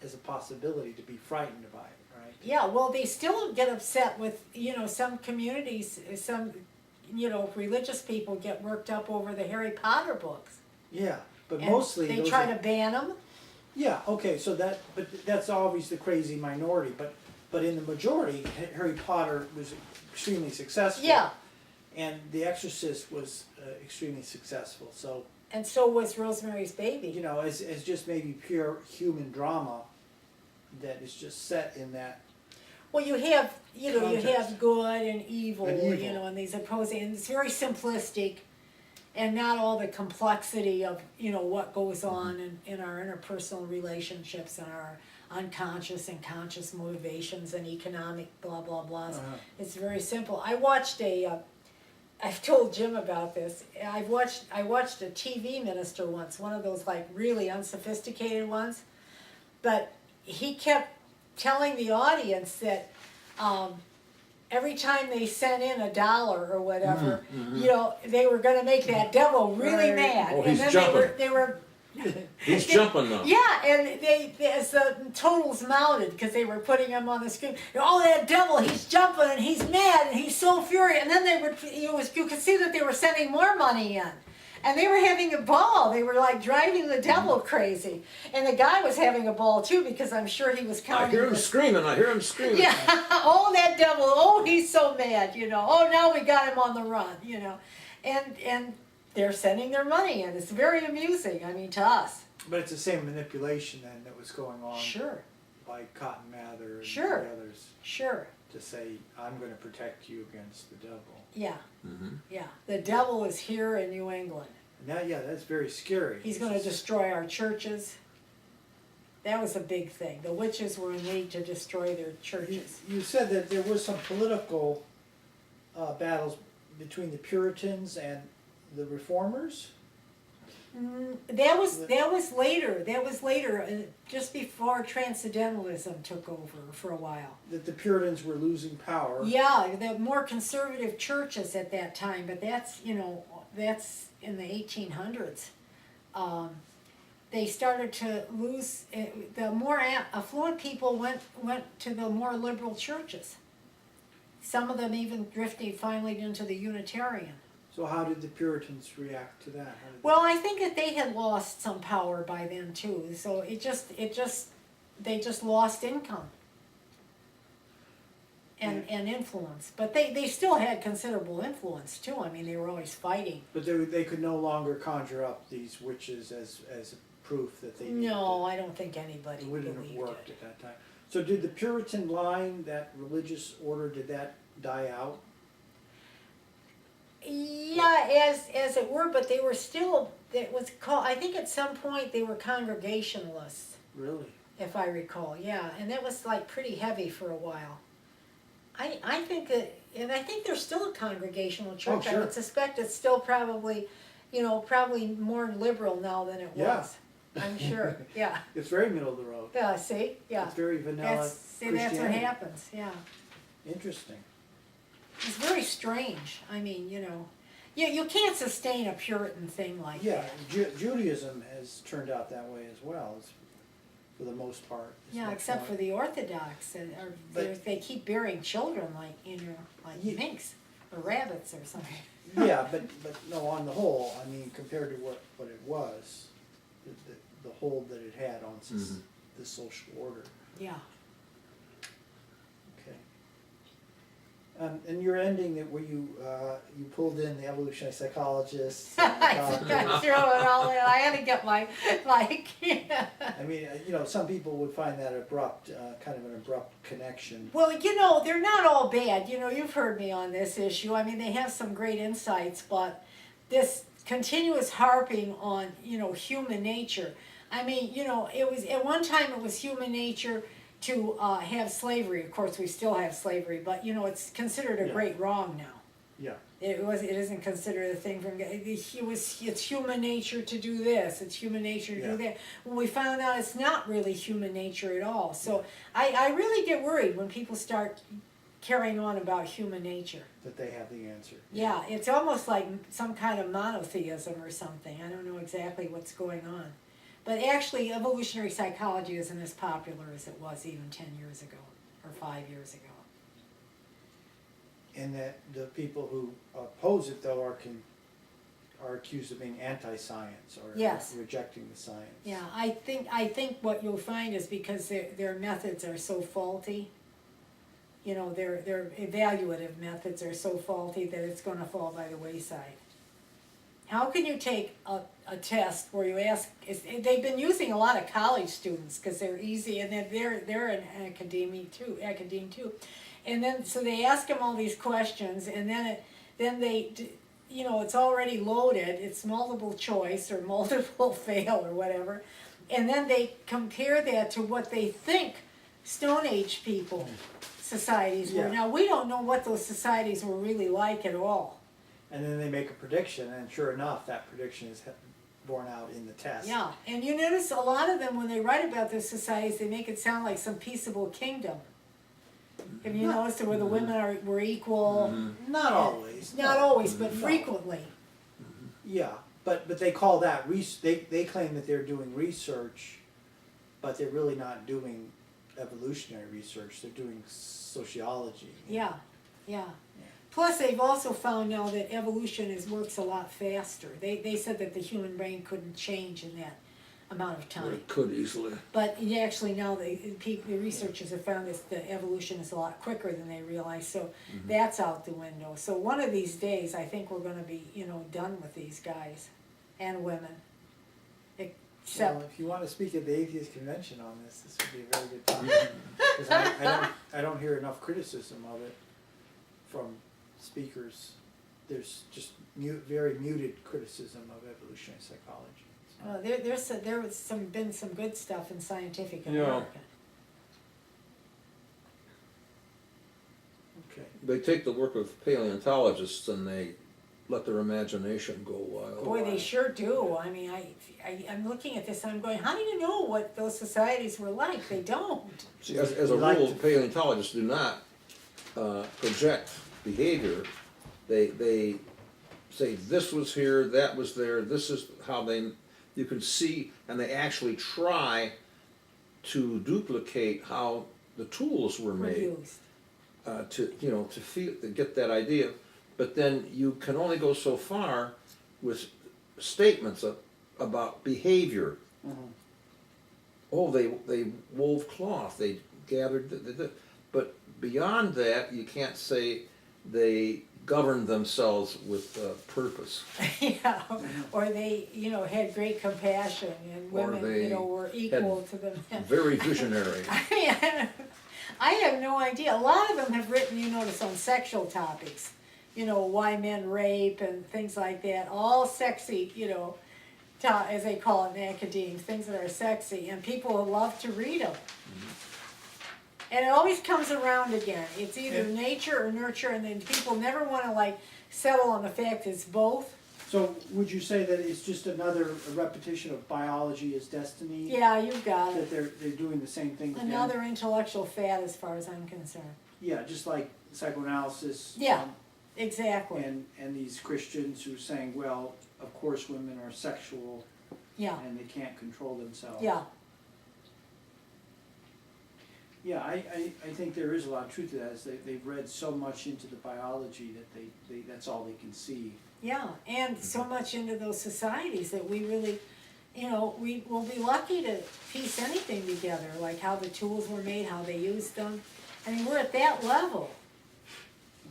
[SPEAKER 3] as a possibility to be frightened by it, right?
[SPEAKER 1] Yeah, well, they still get upset with, some communities, some, religious people get worked up over the Harry Potter books.
[SPEAKER 3] Yeah, but
[SPEAKER 1] And
[SPEAKER 3] mostly
[SPEAKER 1] they
[SPEAKER 3] those
[SPEAKER 1] try
[SPEAKER 3] are-
[SPEAKER 1] to ban them.
[SPEAKER 3] Yeah, okay, so but that's always the crazy minority. But in the majority, Harry Potter was extremely successful.
[SPEAKER 1] Yeah,
[SPEAKER 3] And The Exorcist was extremely successful. So
[SPEAKER 1] and so was Rosemary's Baby.
[SPEAKER 3] as just maybe pure human drama that is just set in that.
[SPEAKER 1] Well, you have, you
[SPEAKER 3] Context.
[SPEAKER 1] have good and evil,
[SPEAKER 3] And evil.
[SPEAKER 1] and these opposing, and it's very simplistic, and not all the complexity of, what goes on in our interpersonal relationships and our unconscious and conscious motivations and economic blah, blah, blahs.
[SPEAKER 3] Uh-huh.
[SPEAKER 1] It's very simple. I watched I've told Jim about this. I watched a TV minister once, one of those like really unsophisticated ones, but he kept telling the audience that every time they sent in $1 or whatever, they were going to make that devil really
[SPEAKER 4] Right.
[SPEAKER 1] mad,
[SPEAKER 2] Oh,
[SPEAKER 1] and
[SPEAKER 2] he's
[SPEAKER 1] then
[SPEAKER 2] jumping.
[SPEAKER 1] they were.
[SPEAKER 2] He's jumping now.
[SPEAKER 1] Yeah, and they as the totals mounted because they were putting him on the screen. Oh, that devil! He's jumping and he's mad and he's so furious. And then you could see that they were sending more money in, and they were having a ball. They were like driving the devil crazy, and the guy was having a ball too because I'm sure he was counting.
[SPEAKER 2] I hear him screaming.
[SPEAKER 1] Yeah. Oh, that devil! Oh, he's so mad. Oh, now we got him on the run. And they're sending their money in. It's very amusing. I mean, to us.
[SPEAKER 3] But it's the same manipulation then that was going on
[SPEAKER 1] Sure.
[SPEAKER 3] by Cotton Mather and
[SPEAKER 1] Sure.
[SPEAKER 3] the others
[SPEAKER 1] Sure.
[SPEAKER 3] to say, I'm going to protect you against the devil.
[SPEAKER 1] Yeah.
[SPEAKER 2] Mm-hmm.
[SPEAKER 1] Yeah. The devil is here in New England.
[SPEAKER 3] And that's very scary.
[SPEAKER 1] He's going to destroy our churches. That was a big thing. The witches were in league to destroy their churches.
[SPEAKER 3] You said that there was some political battles between the Puritans and the Reformers?
[SPEAKER 1] That was later. That was later, just before Transcendentalism took over for a while.
[SPEAKER 3] That the Puritans were losing power.
[SPEAKER 1] Yeah, the more conservative churches at that time, but that's that's in the 1800s. They started to lose. The more affluent people went to the more liberal churches. Some of them even drifted finally into the Unitarian.
[SPEAKER 3] So how did the Puritans react to that? How did
[SPEAKER 1] Well, I think that they had lost some power by then too. So they just lost income and influence. But they still had considerable influence too. I mean, they were always fighting.
[SPEAKER 3] But they could no longer conjure up these witches as proof that they
[SPEAKER 1] No, I don't think anybody
[SPEAKER 3] it wouldn't have
[SPEAKER 1] believed
[SPEAKER 3] worked
[SPEAKER 1] it.
[SPEAKER 3] at that time. So did the Puritan line, that religious order, did that die out?
[SPEAKER 1] Yeah, as it were, but they were still. It was called. I think at some point they were Congregationalists.
[SPEAKER 3] Really?
[SPEAKER 1] if I recall, yeah, and that was like pretty heavy for a while. I think that, and I think there's still a congregational church. I
[SPEAKER 3] sure.
[SPEAKER 1] would suspect it's still probably, probably more liberal now than it
[SPEAKER 3] Yeah.
[SPEAKER 1] was. I'm sure, yeah.
[SPEAKER 3] It's very middle of the road.
[SPEAKER 1] Yeah, see, yeah.
[SPEAKER 3] It's very vanilla
[SPEAKER 1] That's what
[SPEAKER 3] Christianity.
[SPEAKER 1] happens, yeah.
[SPEAKER 3] Interesting.
[SPEAKER 1] It's very strange. I mean, you can't sustain a Puritan thing like
[SPEAKER 3] Yeah,
[SPEAKER 1] that.
[SPEAKER 3] Judaism has turned out that way as well, for the most part. It's
[SPEAKER 1] Yeah,
[SPEAKER 3] much
[SPEAKER 1] except
[SPEAKER 3] more-
[SPEAKER 1] for the Orthodox, they keep bearing children like
[SPEAKER 3] Ye-
[SPEAKER 1] minks or rabbits or something.
[SPEAKER 3] Yeah, but no, on the whole, I mean, compared to what it was, the hold that it had on the social order.
[SPEAKER 1] Yeah.
[SPEAKER 3] Okay. And your ending that where you pulled in the evolutionary psychologists.
[SPEAKER 1] I threw it all in. I had to get my
[SPEAKER 3] I mean, some people would find that abrupt, kind of an abrupt connection.
[SPEAKER 1] Well, they're not all bad. You've heard me on this issue. I mean, they have some great insights, but this continuous harping on, human nature. I mean, it was, at one time it was human nature to have slavery. Of course, we still have slavery, but, it's considered a
[SPEAKER 3] Yeah.
[SPEAKER 1] great wrong now.
[SPEAKER 3] Yeah.
[SPEAKER 1] It isn't considered a thing from, it's human nature to do this, it's human nature to
[SPEAKER 3] Yeah.
[SPEAKER 1] do that. When we found out it's not really human nature at all. So I really get worried when people start carrying on about human nature.
[SPEAKER 3] That they have the answer.
[SPEAKER 1] Yeah, it's almost like some kind of monotheism or something. I don't know exactly what's going on. But actually, evolutionary psychology isn't as popular as it was even 10 years ago or 5 years ago.
[SPEAKER 3] And that the people who oppose it, though, are accused of being anti-science or
[SPEAKER 1] Yes.
[SPEAKER 3] rejecting the science.
[SPEAKER 1] Yeah, I think what you'll find is because their methods are so faulty, their evaluative methods are so faulty that it's going to fall by the wayside. How can you take a test where you ask? They've been using a lot of college students because they're easy, and then they're an academe too, and then so they ask them all these questions, and then it's already loaded. It's multiple choice or multiple fail or whatever, and then they compare that to what they think Stone Age people societies were.
[SPEAKER 3] Yeah.
[SPEAKER 1] Now we don't know what those societies were really like at all.
[SPEAKER 3] And then they make a prediction, and sure enough, that prediction is borne out in the test.
[SPEAKER 1] Yeah, and you notice a lot of them, when they write about their societies, they make it sound like some peaceable kingdom. Have you noticed where the women were equal?
[SPEAKER 3] Not always.
[SPEAKER 1] Not
[SPEAKER 3] no.
[SPEAKER 1] always, but
[SPEAKER 3] No.
[SPEAKER 1] frequently.
[SPEAKER 3] Yeah, but they call that they claim that they're doing research, but they're really not doing evolutionary research. They're doing sociology.
[SPEAKER 1] Yeah, yeah. Plus, they've also found now that evolution works a lot faster. They said that the human brain couldn't change in that amount of time.
[SPEAKER 2] It could easily.
[SPEAKER 1] But actually now the researchers have found that the evolution is a lot quicker than they realized, so that's out the window. So one of these days, I think we're gonna be, done with these guys and women. Except,
[SPEAKER 3] Well, if you want to speak at the Atheist Convention on this would be a very good topic. 'Cause I don't hear enough criticism of it from speakers. There's just very muted criticism of evolutionary psychology. So-
[SPEAKER 1] there was been some good stuff in Scientific
[SPEAKER 2] Yeah.
[SPEAKER 1] American.
[SPEAKER 3] Okay.
[SPEAKER 2] They take the work of paleontologists and they let their imagination go wild.
[SPEAKER 1] Boy, they sure do. I mean, I'm looking at this and I'm going, how do you know what those societies were like? They don't.
[SPEAKER 2] See, as a
[SPEAKER 3] We like
[SPEAKER 2] rule,
[SPEAKER 3] to-
[SPEAKER 2] paleontologists do not project behavior. They say this was here, that was there, this is how you can see, and they actually try to duplicate how the tools were made.
[SPEAKER 1] Used.
[SPEAKER 2] To get that idea, but then you can only go so far with statements about behavior. Oh, they wove cloth, they gathered, but beyond that, you can't say they governed themselves with purpose.
[SPEAKER 1] Yeah, or they, had great compassion and
[SPEAKER 2] Or
[SPEAKER 1] women,
[SPEAKER 2] they
[SPEAKER 1] were equal to them.
[SPEAKER 2] Very visionary.
[SPEAKER 1] I mean, I have no idea. A lot of them have written, you notice, on sexual topics. Why men rape and things like that. All sexy, as they call it in academia, things that are sexy, and people love to read them. And it always comes around again. It's either nature or nurture, and then people never want to like settle on the fact it's both.
[SPEAKER 3] So would you say that it's just another repetition of biology is destiny?
[SPEAKER 1] Yeah, you've got
[SPEAKER 3] That
[SPEAKER 1] it.
[SPEAKER 3] they're doing the same thing again?
[SPEAKER 1] Another intellectual fad as far as I'm concerned.
[SPEAKER 3] Yeah, just like psychoanalysis.
[SPEAKER 1] Yeah. Exactly.
[SPEAKER 3] And these Christians who are saying, well, of course women are sexual
[SPEAKER 1] Yeah,
[SPEAKER 3] and they can't control themselves.
[SPEAKER 1] yeah.
[SPEAKER 3] Yeah, I think there is a lot of truth to that, is they've read so much into the biology that they that's all they can see.
[SPEAKER 1] Yeah, and so much into those societies that we really, we will be lucky to piece anything together, like how the tools were made, how they used them. I mean, we're at that level,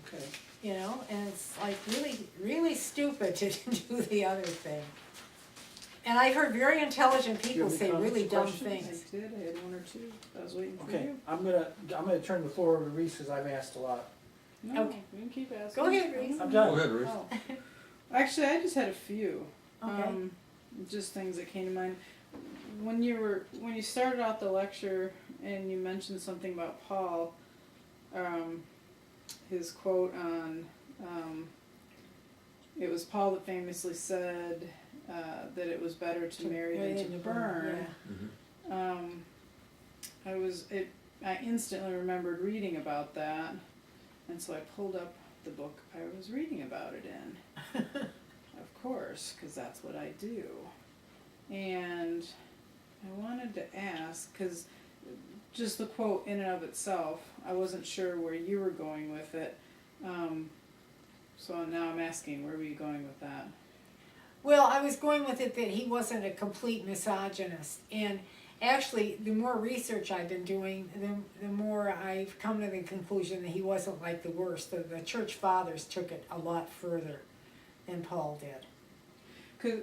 [SPEAKER 3] Okay.
[SPEAKER 1] and it's like really, really stupid to do the other thing. And I've heard very intelligent
[SPEAKER 3] Do you
[SPEAKER 1] people
[SPEAKER 3] have
[SPEAKER 1] say
[SPEAKER 3] any comments
[SPEAKER 1] really
[SPEAKER 3] or
[SPEAKER 1] dumb
[SPEAKER 3] questions?
[SPEAKER 1] things.
[SPEAKER 4] I did, I had one or two, I was waiting for
[SPEAKER 3] Okay,
[SPEAKER 4] you.
[SPEAKER 3] I'm gonna turn the floor over to Reese because I've asked a lot.
[SPEAKER 4] No,
[SPEAKER 1] Okay.
[SPEAKER 4] you can keep asking.
[SPEAKER 1] Go ahead, Reese.
[SPEAKER 3] I'm
[SPEAKER 2] Go
[SPEAKER 3] done.
[SPEAKER 2] ahead, Ruth.
[SPEAKER 1] Oh,
[SPEAKER 4] Actually, I just had a few.
[SPEAKER 1] okay.
[SPEAKER 4] Just things that came to mind. When you started out the lecture and you mentioned something about Paul, his quote on, it was Paul that famously said that it was better to marry than to burn.
[SPEAKER 1] Yeah.
[SPEAKER 4] I instantly remembered reading about that, and so I pulled up the book I was reading about it in. Of course, because that's what I do. And I wanted to ask, because just the quote in and of itself, I wasn't sure where you were going with it. So now I'm asking, where were you going with that?
[SPEAKER 1] Well, I was going with it that he wasn't a complete misogynist. And actually, the more research I've been doing, the more I've come to the conclusion that he wasn't like the worst. The church fathers took it a lot further than Paul did.
[SPEAKER 4] Cause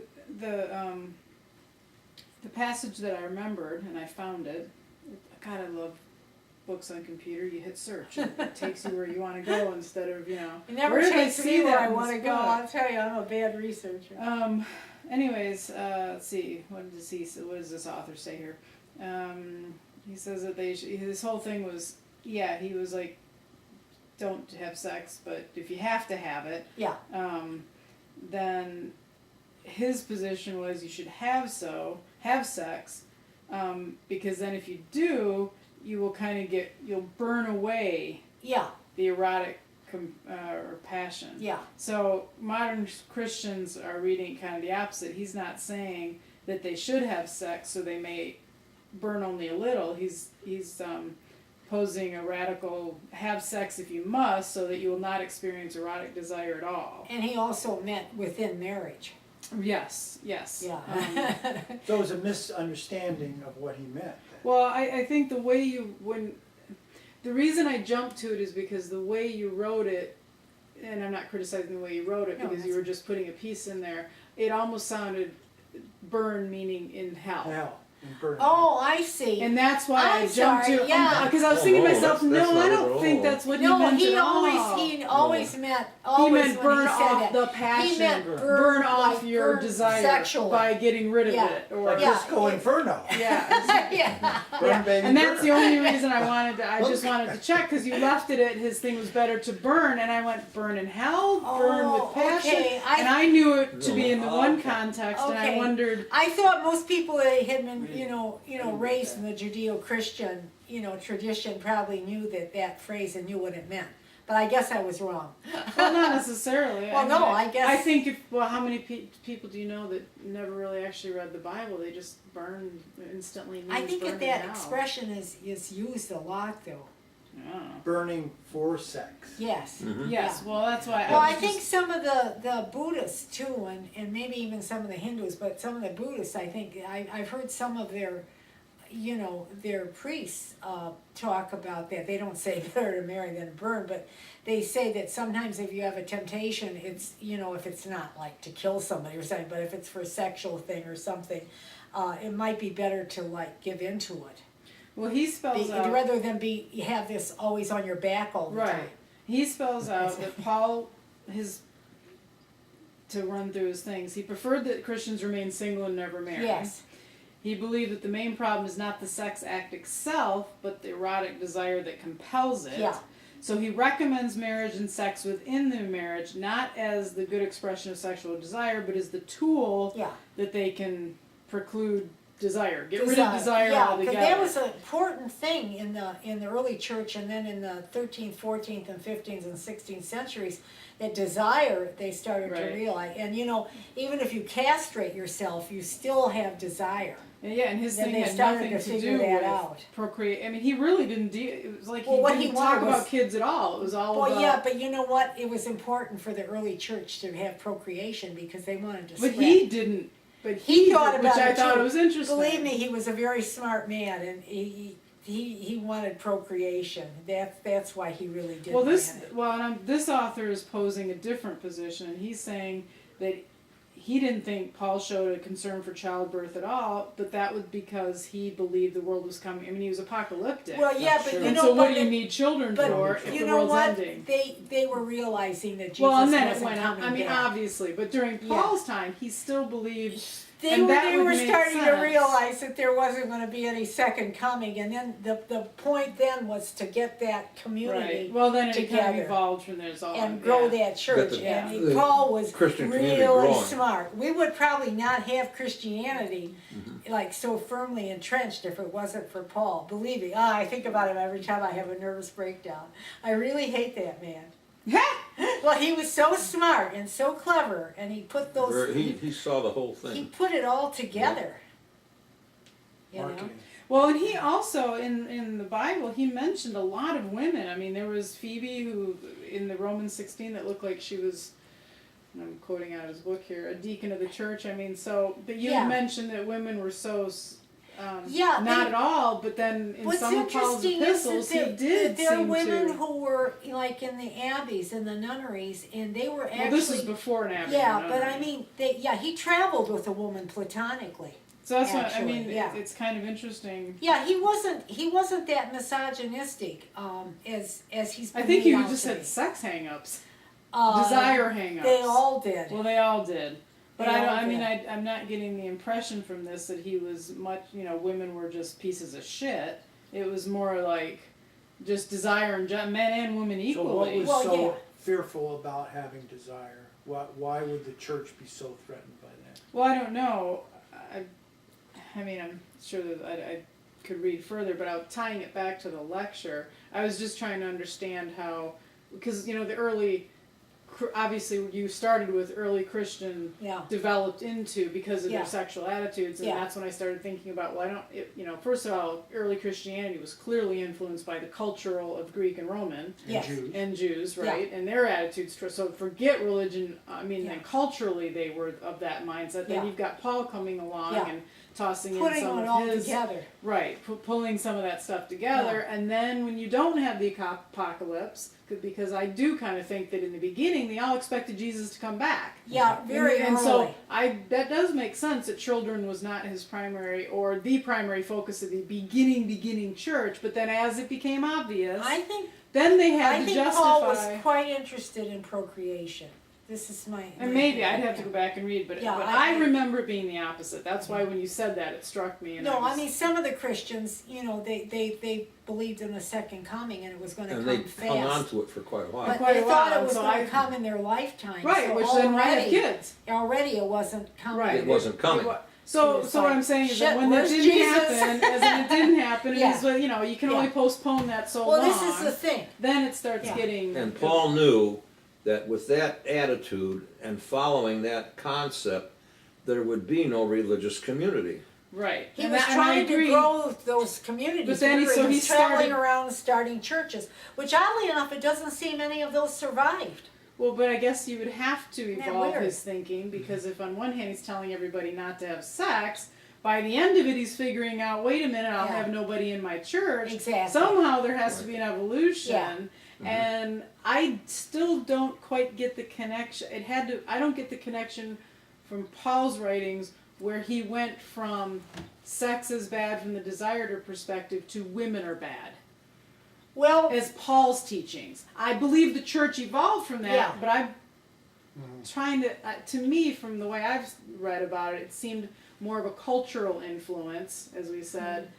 [SPEAKER 4] the passage that I remembered, and I found it, God, I love books on computer. You hit search, and it takes you where you want to go instead of,
[SPEAKER 1] It never
[SPEAKER 4] where did I
[SPEAKER 1] takes
[SPEAKER 4] see
[SPEAKER 1] me where
[SPEAKER 4] that
[SPEAKER 1] I
[SPEAKER 4] in
[SPEAKER 1] want to
[SPEAKER 4] this
[SPEAKER 1] go.
[SPEAKER 4] book?
[SPEAKER 1] I'll tell you, I'm a bad researcher.
[SPEAKER 4] Anyways, let's see. What does this author say here? He says that his whole thing was, he was like, don't have sex, but if you have to have it,
[SPEAKER 1] Yeah,
[SPEAKER 4] then his position was you should have sex, because then if you do, you will you'll burn away
[SPEAKER 1] yeah,
[SPEAKER 4] the erotic or passion.
[SPEAKER 1] yeah.
[SPEAKER 4] So modern Christians are reading kind of the opposite. He's not saying that they should have sex so they may burn only a little. He's posing a radical have sex if you must so that you will not experience erotic desire at all.
[SPEAKER 1] And he also meant within marriage.
[SPEAKER 4] Yes.
[SPEAKER 1] Yeah.
[SPEAKER 3] So it was a misunderstanding of what he meant. Then.
[SPEAKER 4] Well, I think the reason I jumped to it is because the way you wrote it, and I'm not criticizing the way you wrote it
[SPEAKER 1] No,
[SPEAKER 4] because you were just putting a piece in there, it almost sounded burn meaning in hell.
[SPEAKER 3] Hell and burn.
[SPEAKER 1] Oh, I see.
[SPEAKER 4] And that's why I
[SPEAKER 1] I'm
[SPEAKER 4] jumped
[SPEAKER 1] sorry,
[SPEAKER 4] to
[SPEAKER 1] yeah.
[SPEAKER 4] because I was
[SPEAKER 2] Oh,
[SPEAKER 4] thinking to
[SPEAKER 2] no,
[SPEAKER 4] myself,
[SPEAKER 2] that's
[SPEAKER 4] no,
[SPEAKER 2] not
[SPEAKER 4] I
[SPEAKER 2] it
[SPEAKER 4] don't
[SPEAKER 2] at
[SPEAKER 4] think
[SPEAKER 2] all.
[SPEAKER 4] that's what he
[SPEAKER 1] No,
[SPEAKER 4] meant
[SPEAKER 1] he
[SPEAKER 4] at all.
[SPEAKER 1] always meant
[SPEAKER 4] He
[SPEAKER 1] always
[SPEAKER 4] meant
[SPEAKER 1] when
[SPEAKER 4] burn
[SPEAKER 1] he said
[SPEAKER 4] off
[SPEAKER 1] that.
[SPEAKER 4] the passion,
[SPEAKER 1] He meant
[SPEAKER 4] burn off
[SPEAKER 1] like,
[SPEAKER 4] your
[SPEAKER 1] burn
[SPEAKER 4] desire
[SPEAKER 1] sexually.
[SPEAKER 4] by getting rid of
[SPEAKER 1] Yeah.
[SPEAKER 4] it, or
[SPEAKER 3] Like
[SPEAKER 1] Yeah.
[SPEAKER 3] Disco Inferno.
[SPEAKER 4] yeah.
[SPEAKER 1] Yeah.
[SPEAKER 3] Burn,
[SPEAKER 4] Yeah,
[SPEAKER 3] baby,
[SPEAKER 4] and that's
[SPEAKER 3] burn.
[SPEAKER 4] the only reason I just wanted to check because you left it at his thing was better to burn, and I went burn in hell, burn
[SPEAKER 1] Oh,
[SPEAKER 4] with passion,
[SPEAKER 1] okay.
[SPEAKER 4] and I knew it to be in the
[SPEAKER 3] No.
[SPEAKER 4] one
[SPEAKER 3] Okay.
[SPEAKER 4] context, and I
[SPEAKER 1] Okay.
[SPEAKER 4] wondered.
[SPEAKER 1] I thought most people that had been,
[SPEAKER 3] Really?
[SPEAKER 1] raised in the Judeo-Christian, tradition probably knew that phrase and knew what it meant. But I guess I was wrong.
[SPEAKER 4] Well, not necessarily.
[SPEAKER 1] Well, no, I guess-
[SPEAKER 4] I think how many people do you know that never really actually read the Bible? They just burn instantly.
[SPEAKER 1] I
[SPEAKER 4] means
[SPEAKER 1] think
[SPEAKER 4] burn
[SPEAKER 1] that
[SPEAKER 4] in
[SPEAKER 1] that
[SPEAKER 4] hell.
[SPEAKER 1] expression is used a lot, though.
[SPEAKER 4] I don't know.
[SPEAKER 3] Burning for sex.
[SPEAKER 1] Yes.
[SPEAKER 2] Mhm.
[SPEAKER 4] Yes, well, that's why.
[SPEAKER 1] Well, I
[SPEAKER 4] was
[SPEAKER 1] think
[SPEAKER 4] just-
[SPEAKER 1] some of the Buddhists too, and maybe even some of the Hindus, but some of the Buddhists, I think, I've heard some of their priests talk about that. They don't say better to marry than to burn, but they say that sometimes if you have a temptation, it's, if it's not like to kill somebody or something, but if it's for a sexual thing or something, it might be better to like give into it.
[SPEAKER 4] Well, he spells out.
[SPEAKER 1] Rather than have this always on your back all the time.
[SPEAKER 4] Right. He spells out that Paul, to run through his things. He preferred that Christians remain single and never marry.
[SPEAKER 1] Yes.
[SPEAKER 4] He believed that the main problem is not the sex act itself, but the erotic desire that compels it.
[SPEAKER 1] Yeah.
[SPEAKER 4] So he recommends marriage and sex within the marriage, not as the good expression of sexual desire, but as the tool
[SPEAKER 1] Yeah.
[SPEAKER 4] that they can preclude desire. Get rid of desire
[SPEAKER 1] Yeah,
[SPEAKER 4] altogether.
[SPEAKER 1] because that was an important thing in the early church, and then in the 13th, 14th, and 15th and 16th centuries, that desire they started
[SPEAKER 4] Right.
[SPEAKER 1] to realize. And even if you castrate yourself, you still have desire.
[SPEAKER 4] And yeah, and his
[SPEAKER 1] Then
[SPEAKER 4] thing
[SPEAKER 1] they
[SPEAKER 4] had
[SPEAKER 1] started
[SPEAKER 4] nothing
[SPEAKER 1] to
[SPEAKER 4] to
[SPEAKER 1] figure
[SPEAKER 4] do
[SPEAKER 1] that
[SPEAKER 4] with
[SPEAKER 1] out.
[SPEAKER 4] procreate. I mean, he really didn't deal. It was like
[SPEAKER 1] Well,
[SPEAKER 4] he
[SPEAKER 1] what
[SPEAKER 4] didn't
[SPEAKER 1] he
[SPEAKER 4] talk
[SPEAKER 1] wanted was-
[SPEAKER 4] about kids at all. It was all
[SPEAKER 1] Well,
[SPEAKER 4] about.
[SPEAKER 1] yeah, but you know what? It was important for the early church to have procreation because they wanted to
[SPEAKER 4] But
[SPEAKER 1] spread.
[SPEAKER 4] he didn't. But
[SPEAKER 1] He
[SPEAKER 4] he
[SPEAKER 1] thought
[SPEAKER 4] did,
[SPEAKER 1] about
[SPEAKER 4] which I
[SPEAKER 1] it
[SPEAKER 4] thought
[SPEAKER 1] too.
[SPEAKER 4] was interesting.
[SPEAKER 1] Believe me, he was a very smart man, and he wanted procreation. That's why he really did.
[SPEAKER 4] Well,
[SPEAKER 1] it.
[SPEAKER 4] this author is posing a different position, and he's saying that he didn't think Paul showed a concern for childbirth at all, but that was because he believed the world was coming. I mean, he was apocalyptic.
[SPEAKER 1] Well, yeah,
[SPEAKER 3] That's
[SPEAKER 1] but
[SPEAKER 3] true.
[SPEAKER 1] you
[SPEAKER 4] and
[SPEAKER 1] know,
[SPEAKER 4] so, what
[SPEAKER 1] but
[SPEAKER 4] do you need children for if
[SPEAKER 1] you
[SPEAKER 4] the
[SPEAKER 1] know
[SPEAKER 4] world's
[SPEAKER 1] what?
[SPEAKER 4] ending?
[SPEAKER 1] They were realizing that Jesus
[SPEAKER 4] Well, and then it
[SPEAKER 1] wasn't
[SPEAKER 4] went up.
[SPEAKER 1] coming
[SPEAKER 4] I mean,
[SPEAKER 1] back.
[SPEAKER 4] obviously, but during
[SPEAKER 1] Yeah.
[SPEAKER 4] Paul's time, he still believed.
[SPEAKER 1] They
[SPEAKER 4] and
[SPEAKER 1] were,
[SPEAKER 4] that
[SPEAKER 1] they
[SPEAKER 4] would
[SPEAKER 1] were
[SPEAKER 4] make
[SPEAKER 1] starting to
[SPEAKER 4] sense.
[SPEAKER 1] realize that there wasn't going to be any second coming, and then the point then was to get that community
[SPEAKER 4] Right. Well, then it kind
[SPEAKER 1] together
[SPEAKER 4] of evolved from there.
[SPEAKER 1] and grow
[SPEAKER 4] yeah.
[SPEAKER 1] that church.
[SPEAKER 2] the-
[SPEAKER 1] And
[SPEAKER 2] the
[SPEAKER 1] Paul was
[SPEAKER 2] Christian community
[SPEAKER 1] really
[SPEAKER 2] growing.
[SPEAKER 1] smart. We would probably not have Christianity
[SPEAKER 2] Mm-hmm.
[SPEAKER 1] like so firmly entrenched if it wasn't for Paul. Believe me, I think about him every time I have a nervous breakdown. I really hate that man. Well, he was so smart and so clever, and he put those.
[SPEAKER 2] He saw the whole
[SPEAKER 1] He
[SPEAKER 2] thing.
[SPEAKER 1] put it all together. You know?
[SPEAKER 3] Marketing.
[SPEAKER 4] Well, and he also in the Bible he mentioned a lot of women. I mean, there was Phoebe who in the Romans 16 that looked like she was. And I'm quoting out of his book here, a deacon of the church. I mean, so but you
[SPEAKER 1] Yeah.
[SPEAKER 4] had mentioned that women were so.
[SPEAKER 1] Yeah,
[SPEAKER 4] not at all. But then in
[SPEAKER 1] What's
[SPEAKER 4] some of Paul's
[SPEAKER 1] interesting
[SPEAKER 4] epistles,
[SPEAKER 1] is
[SPEAKER 4] he
[SPEAKER 1] that
[SPEAKER 4] did
[SPEAKER 1] there are
[SPEAKER 4] seem
[SPEAKER 1] women
[SPEAKER 4] to.
[SPEAKER 1] who were like in the abbeys and the nunneries, and they were actually.
[SPEAKER 4] Well, this is before and after.
[SPEAKER 1] Yeah,
[SPEAKER 4] the
[SPEAKER 1] but
[SPEAKER 4] nunnery.
[SPEAKER 1] I mean, he traveled with a woman platonically.
[SPEAKER 4] So that's what I
[SPEAKER 1] actually,
[SPEAKER 4] mean.
[SPEAKER 1] yeah.
[SPEAKER 4] It's kind of interesting.
[SPEAKER 1] Yeah, he wasn't that misogynistic as he's.
[SPEAKER 4] I
[SPEAKER 1] been
[SPEAKER 4] think
[SPEAKER 1] made
[SPEAKER 4] you
[SPEAKER 1] out
[SPEAKER 4] just
[SPEAKER 1] to
[SPEAKER 4] had
[SPEAKER 1] be.
[SPEAKER 4] sex hang-ups,
[SPEAKER 1] Desire
[SPEAKER 4] desire hang-ups.
[SPEAKER 1] They all did.
[SPEAKER 4] Well, they all did. But
[SPEAKER 1] They
[SPEAKER 4] I don't.
[SPEAKER 1] all
[SPEAKER 4] I mean,
[SPEAKER 1] did.
[SPEAKER 4] I'm not getting the impression from this that he was much. Women were just pieces of shit. It was more like just desire and men and women
[SPEAKER 3] So what
[SPEAKER 4] equally.
[SPEAKER 3] was
[SPEAKER 1] Well,
[SPEAKER 3] so
[SPEAKER 1] yeah.
[SPEAKER 3] fearful about having desire? Why would the church be so threatened by that?
[SPEAKER 4] Well, I don't know. I mean, I'm sure that I could read further, but tying it back to the lecture, I was just trying to understand how, because the early, obviously you started with early Christian
[SPEAKER 1] Yeah.
[SPEAKER 4] developed into because of
[SPEAKER 1] Yeah.
[SPEAKER 4] their sexual attitudes, and
[SPEAKER 1] Yeah.
[SPEAKER 4] that's when I started thinking about, first of all, early Christianity was clearly influenced by the cultural of Greek and Roman.
[SPEAKER 3] And
[SPEAKER 1] Yes.
[SPEAKER 3] Jews.
[SPEAKER 4] And Jews, right? And their attitudes towards, so forget religion,
[SPEAKER 1] Yeah.
[SPEAKER 4] and culturally they were of that mindset. Then
[SPEAKER 1] Yeah.
[SPEAKER 4] you've got Paul coming along
[SPEAKER 1] Yeah.
[SPEAKER 4] and tossing
[SPEAKER 1] Putting
[SPEAKER 4] in some
[SPEAKER 1] it
[SPEAKER 4] of
[SPEAKER 1] all
[SPEAKER 4] his,
[SPEAKER 1] together.
[SPEAKER 4] right, pulling some of that stuff together. And then when you don't have the apocalypse, because I do kind of think that in the beginning they all expected Jesus to come back.
[SPEAKER 1] Yeah, very
[SPEAKER 4] and
[SPEAKER 1] early.
[SPEAKER 4] so that does make sense that children was not his primary or the primary focus of the beginning church, but then as it became obvious,
[SPEAKER 1] I think
[SPEAKER 4] then they had
[SPEAKER 1] I
[SPEAKER 4] to
[SPEAKER 1] think
[SPEAKER 4] justify.
[SPEAKER 1] Paul was quite interested in procreation. This is my.
[SPEAKER 4] And maybe I'd have to go back and read, but
[SPEAKER 1] Yeah,
[SPEAKER 4] I remember it being the opposite. That's why when you said that, it struck me. And
[SPEAKER 1] No,
[SPEAKER 4] I
[SPEAKER 1] I mean some of the Christians, they believed in the second coming and it was going to
[SPEAKER 2] And
[SPEAKER 1] come
[SPEAKER 2] they
[SPEAKER 1] fast.
[SPEAKER 2] hung on to it for quite a while.
[SPEAKER 1] But
[SPEAKER 4] Quite
[SPEAKER 1] they
[SPEAKER 4] a
[SPEAKER 1] thought
[SPEAKER 4] while,
[SPEAKER 1] it was
[SPEAKER 4] so
[SPEAKER 1] going
[SPEAKER 4] I-
[SPEAKER 1] to come in their lifetime.
[SPEAKER 4] right,
[SPEAKER 1] so
[SPEAKER 4] which then I have
[SPEAKER 1] already,
[SPEAKER 4] kids.
[SPEAKER 1] already it wasn't coming.
[SPEAKER 4] Right,
[SPEAKER 2] It wasn't coming.
[SPEAKER 4] So,
[SPEAKER 1] It's
[SPEAKER 4] so what
[SPEAKER 1] like,
[SPEAKER 4] I'm saying is
[SPEAKER 1] shit,
[SPEAKER 4] that when that
[SPEAKER 1] where's
[SPEAKER 4] didn't
[SPEAKER 1] Jesus?
[SPEAKER 4] happen, as in it didn't happen,
[SPEAKER 1] Yeah.
[SPEAKER 4] it is what, you can only
[SPEAKER 1] Yeah.
[SPEAKER 4] postpone that so
[SPEAKER 1] Well,
[SPEAKER 4] long.
[SPEAKER 1] this is the thing.
[SPEAKER 4] Then it starts
[SPEAKER 1] Yeah.
[SPEAKER 4] getting.
[SPEAKER 2] And Paul knew that with that attitude and following that concept, there would be no religious community.
[SPEAKER 4] Right.
[SPEAKER 1] He
[SPEAKER 4] and
[SPEAKER 1] was
[SPEAKER 4] that- and I
[SPEAKER 1] trying to
[SPEAKER 4] agree.
[SPEAKER 1] grow those communities.
[SPEAKER 4] But then he
[SPEAKER 1] was
[SPEAKER 4] started-
[SPEAKER 1] traveling around starting churches, which oddly enough, it doesn't seem any of those survived.
[SPEAKER 4] Well, but I guess you would have to
[SPEAKER 1] Isn't that
[SPEAKER 4] evolve
[SPEAKER 1] weird?
[SPEAKER 4] his thinking, because if on one hand he's telling everybody not to have sex, by the end of it he's figuring out, wait a minute, I'll
[SPEAKER 1] Yeah.
[SPEAKER 4] have nobody in my church.
[SPEAKER 1] Exactly.
[SPEAKER 4] Somehow there has to be an evolution.
[SPEAKER 2] Yeah.
[SPEAKER 4] And I still don't quite get the connection. I don't get the connection from Paul's writings where he went from sex is bad from the desired perspective to women are bad.
[SPEAKER 1] Well,
[SPEAKER 4] As Paul's teachings. I believe the church evolved from that,
[SPEAKER 1] Yeah.
[SPEAKER 4] but trying to me, from the way I've read about it, it seemed more of a cultural influence, as we said,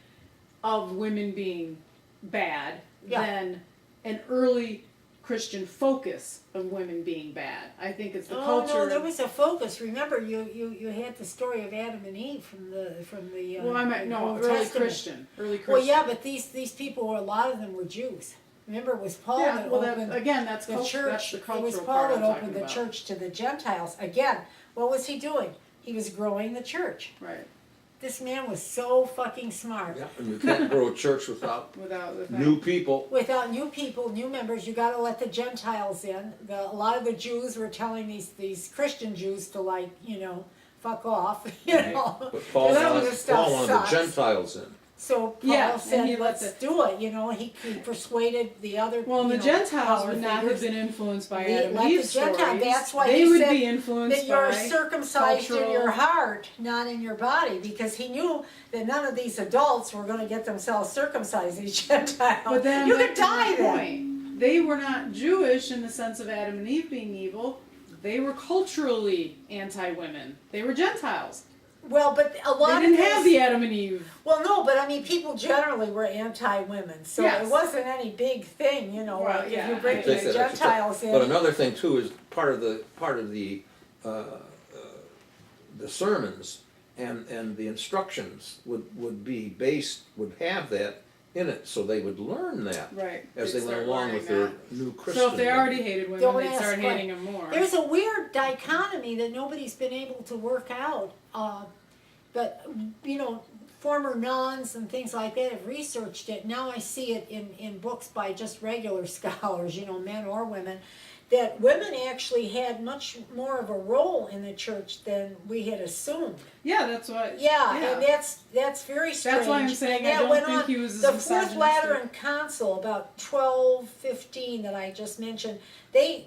[SPEAKER 4] of women being bad
[SPEAKER 1] Yeah.
[SPEAKER 4] than an early Christian focus of women being bad. I think it's the culture.
[SPEAKER 1] No, there was a focus. Remember, you had the story of Adam and Eve from the
[SPEAKER 4] Well, I meant no
[SPEAKER 1] Old
[SPEAKER 4] early
[SPEAKER 1] Testament.
[SPEAKER 4] Christian. Early Christian.
[SPEAKER 1] Well, yeah, but these people were, a lot of them were Jews. Remember, it was Paul
[SPEAKER 4] Yeah,
[SPEAKER 1] that
[SPEAKER 4] well,
[SPEAKER 1] opened
[SPEAKER 4] that's
[SPEAKER 1] the
[SPEAKER 4] culture. That's
[SPEAKER 1] church.
[SPEAKER 4] the
[SPEAKER 1] It
[SPEAKER 4] cultural
[SPEAKER 1] was Paul
[SPEAKER 4] part
[SPEAKER 1] that
[SPEAKER 4] I'm
[SPEAKER 1] opened
[SPEAKER 4] talking
[SPEAKER 1] the
[SPEAKER 4] about.
[SPEAKER 1] church to the Gentiles. Again, what was he doing? He was growing the church.
[SPEAKER 4] Right.
[SPEAKER 1] This man was so fucking smart.
[SPEAKER 2] Yeah, and you can't grow a church without
[SPEAKER 4] Without the thing.
[SPEAKER 2] new people.
[SPEAKER 1] Without new people, new members, you got to let the Gentiles in. A lot of the Jews were telling these Christian Jews to, like, fuck off, know.
[SPEAKER 2] But Paul
[SPEAKER 1] That
[SPEAKER 2] wanted,
[SPEAKER 1] other stuff
[SPEAKER 2] Paul wanted
[SPEAKER 1] sucks.
[SPEAKER 2] the Gentiles in.
[SPEAKER 1] So Paul
[SPEAKER 4] Yeah, and
[SPEAKER 1] said,
[SPEAKER 4] he let
[SPEAKER 1] let's do it. He persuaded the other.
[SPEAKER 4] Well, and the Gentiles would not have
[SPEAKER 1] figures.
[SPEAKER 4] been influenced by
[SPEAKER 1] Let
[SPEAKER 4] Adam
[SPEAKER 1] the
[SPEAKER 4] and Eve's
[SPEAKER 1] Gentiles-
[SPEAKER 4] stories.
[SPEAKER 1] that's why
[SPEAKER 4] they
[SPEAKER 1] he
[SPEAKER 4] would
[SPEAKER 1] said
[SPEAKER 4] be influenced
[SPEAKER 1] that you're
[SPEAKER 4] by
[SPEAKER 1] circumcised in your
[SPEAKER 4] cultural-
[SPEAKER 1] heart, not in your body, because he knew that none of these adults were going to get themselves circumcised, these Gentiles.
[SPEAKER 4] But then
[SPEAKER 1] you
[SPEAKER 4] back
[SPEAKER 1] could
[SPEAKER 4] to my
[SPEAKER 1] die then.
[SPEAKER 4] point. They were not Jewish in the sense of Adam and Eve being evil. They were culturally anti-women. They were Gentiles.
[SPEAKER 1] Well, but a
[SPEAKER 4] They
[SPEAKER 1] lot
[SPEAKER 4] didn't
[SPEAKER 1] of
[SPEAKER 4] have
[SPEAKER 1] this,
[SPEAKER 4] the Adam and Eve.
[SPEAKER 1] well, no, but I mean, people generally were anti-women, so
[SPEAKER 4] Yes.
[SPEAKER 1] it wasn't any big thing,
[SPEAKER 4] Right,
[SPEAKER 1] like
[SPEAKER 4] yeah,
[SPEAKER 1] if you bring
[SPEAKER 4] I
[SPEAKER 1] the
[SPEAKER 2] Take that extra step.
[SPEAKER 1] Gentiles in.
[SPEAKER 2] But another thing too is part of the sermons and the instructions would have that in it, so they would learn that
[SPEAKER 4] Right.
[SPEAKER 2] as
[SPEAKER 4] They'd
[SPEAKER 2] they went
[SPEAKER 4] start
[SPEAKER 2] along
[SPEAKER 4] learning
[SPEAKER 2] with their
[SPEAKER 4] that.
[SPEAKER 2] new Christian.
[SPEAKER 4] So if they already hated women,
[SPEAKER 1] Don't
[SPEAKER 4] they'd
[SPEAKER 1] ask
[SPEAKER 4] start
[SPEAKER 1] what-
[SPEAKER 4] hating them more.
[SPEAKER 1] There's a weird dichotomy that nobody's been able to work out. But, former nuns and things like that have researched it. Now I see it in books by just regular scholars, men or women, that women actually had much more of a role in the church than we had assumed.
[SPEAKER 4] Yeah, that's what.
[SPEAKER 1] Yeah, and that's very strange.
[SPEAKER 4] That's why I'm saying
[SPEAKER 1] And
[SPEAKER 4] I
[SPEAKER 1] that
[SPEAKER 4] don't
[SPEAKER 1] went
[SPEAKER 4] think
[SPEAKER 1] on.
[SPEAKER 4] he was as
[SPEAKER 1] The Fourth
[SPEAKER 4] misogynistic.
[SPEAKER 1] Lateran Council, about 1215 that I just mentioned, they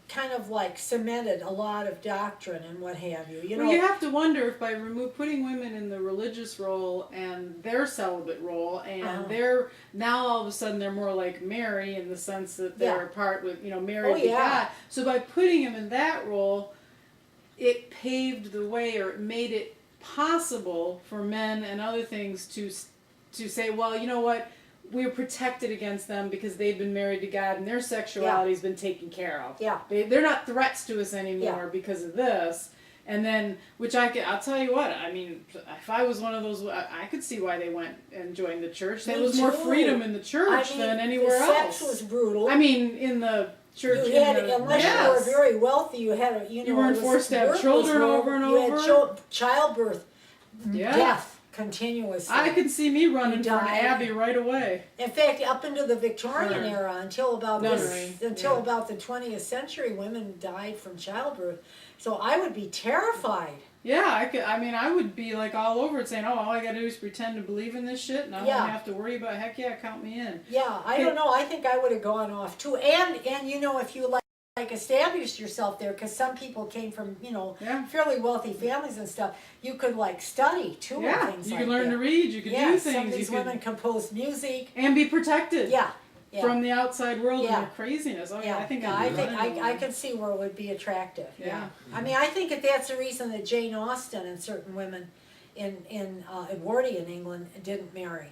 [SPEAKER 1] kind of like cemented a lot of doctrine and what have you.
[SPEAKER 4] Well, you have to wonder if by putting women in the religious role and their celibate role, and they're now all of a sudden they're more like Mary in the sense that they're
[SPEAKER 1] Yeah.
[SPEAKER 4] part with Mary
[SPEAKER 1] Oh,
[SPEAKER 4] with
[SPEAKER 1] yeah.
[SPEAKER 4] God. So by putting them in that role, it paved the way, or it made it possible for men and other things to say, well, you know what? We're protected against them because they've been married to God and their sexuality's been taken care of.
[SPEAKER 1] Yeah.
[SPEAKER 4] They're not threats to us anymore
[SPEAKER 1] Yeah.
[SPEAKER 4] because of this. And then, I'll tell you what, I mean, if I was one of those, I could see why they went and joined the church. There
[SPEAKER 1] Me
[SPEAKER 4] was more
[SPEAKER 1] too.
[SPEAKER 4] freedom in the church than anywhere
[SPEAKER 1] the
[SPEAKER 4] else.
[SPEAKER 1] sex was brutal.
[SPEAKER 4] I mean, in the church,
[SPEAKER 1] you had,
[SPEAKER 4] in the,
[SPEAKER 1] unless
[SPEAKER 4] yes.
[SPEAKER 1] you were very wealthy, you had
[SPEAKER 4] You weren't
[SPEAKER 1] it was-
[SPEAKER 4] forced to have
[SPEAKER 1] work was
[SPEAKER 4] children
[SPEAKER 1] horrible.
[SPEAKER 4] over and
[SPEAKER 1] You had
[SPEAKER 4] over.
[SPEAKER 1] childbirth,
[SPEAKER 4] Yeah.
[SPEAKER 1] death continuously.
[SPEAKER 4] I could see me running for an
[SPEAKER 1] died.
[SPEAKER 4] abbey right away.
[SPEAKER 1] In fact, up into the Victorian
[SPEAKER 4] Right.
[SPEAKER 1] era, until about
[SPEAKER 4] Nunnery, yeah.
[SPEAKER 1] about the 20th century, women died from childbirth. So I would be terrified.
[SPEAKER 4] Yeah, I would be like all over it saying, oh, all I gotta do is pretend to believe in this shit and I
[SPEAKER 1] Yeah.
[SPEAKER 4] don't have to worry about, heck yeah, count me in.
[SPEAKER 1] Yeah, I don't know. I think I would have gone off too. And if you like established yourself there, because some people came from
[SPEAKER 4] Yeah.
[SPEAKER 1] fairly wealthy families and stuff, you could like study too and
[SPEAKER 4] Yeah,
[SPEAKER 1] things
[SPEAKER 4] you
[SPEAKER 1] like
[SPEAKER 4] could learn
[SPEAKER 1] that.
[SPEAKER 4] to read, you could
[SPEAKER 1] Yeah,
[SPEAKER 4] do
[SPEAKER 1] some
[SPEAKER 4] things,
[SPEAKER 1] of
[SPEAKER 4] you
[SPEAKER 1] these
[SPEAKER 4] could,
[SPEAKER 1] women composed music.
[SPEAKER 4] and be protected
[SPEAKER 1] Yeah, yeah.
[SPEAKER 4] from the outside world
[SPEAKER 1] Yeah.
[SPEAKER 4] and their craziness. Oh yeah, I think
[SPEAKER 1] I
[SPEAKER 4] I'd be
[SPEAKER 1] think
[SPEAKER 4] running
[SPEAKER 1] I
[SPEAKER 4] away.
[SPEAKER 1] can see where it would be attractive.
[SPEAKER 4] Yeah.
[SPEAKER 1] I mean, I think that's the reason that Jane Austen and certain women in Edwardian England didn't marry.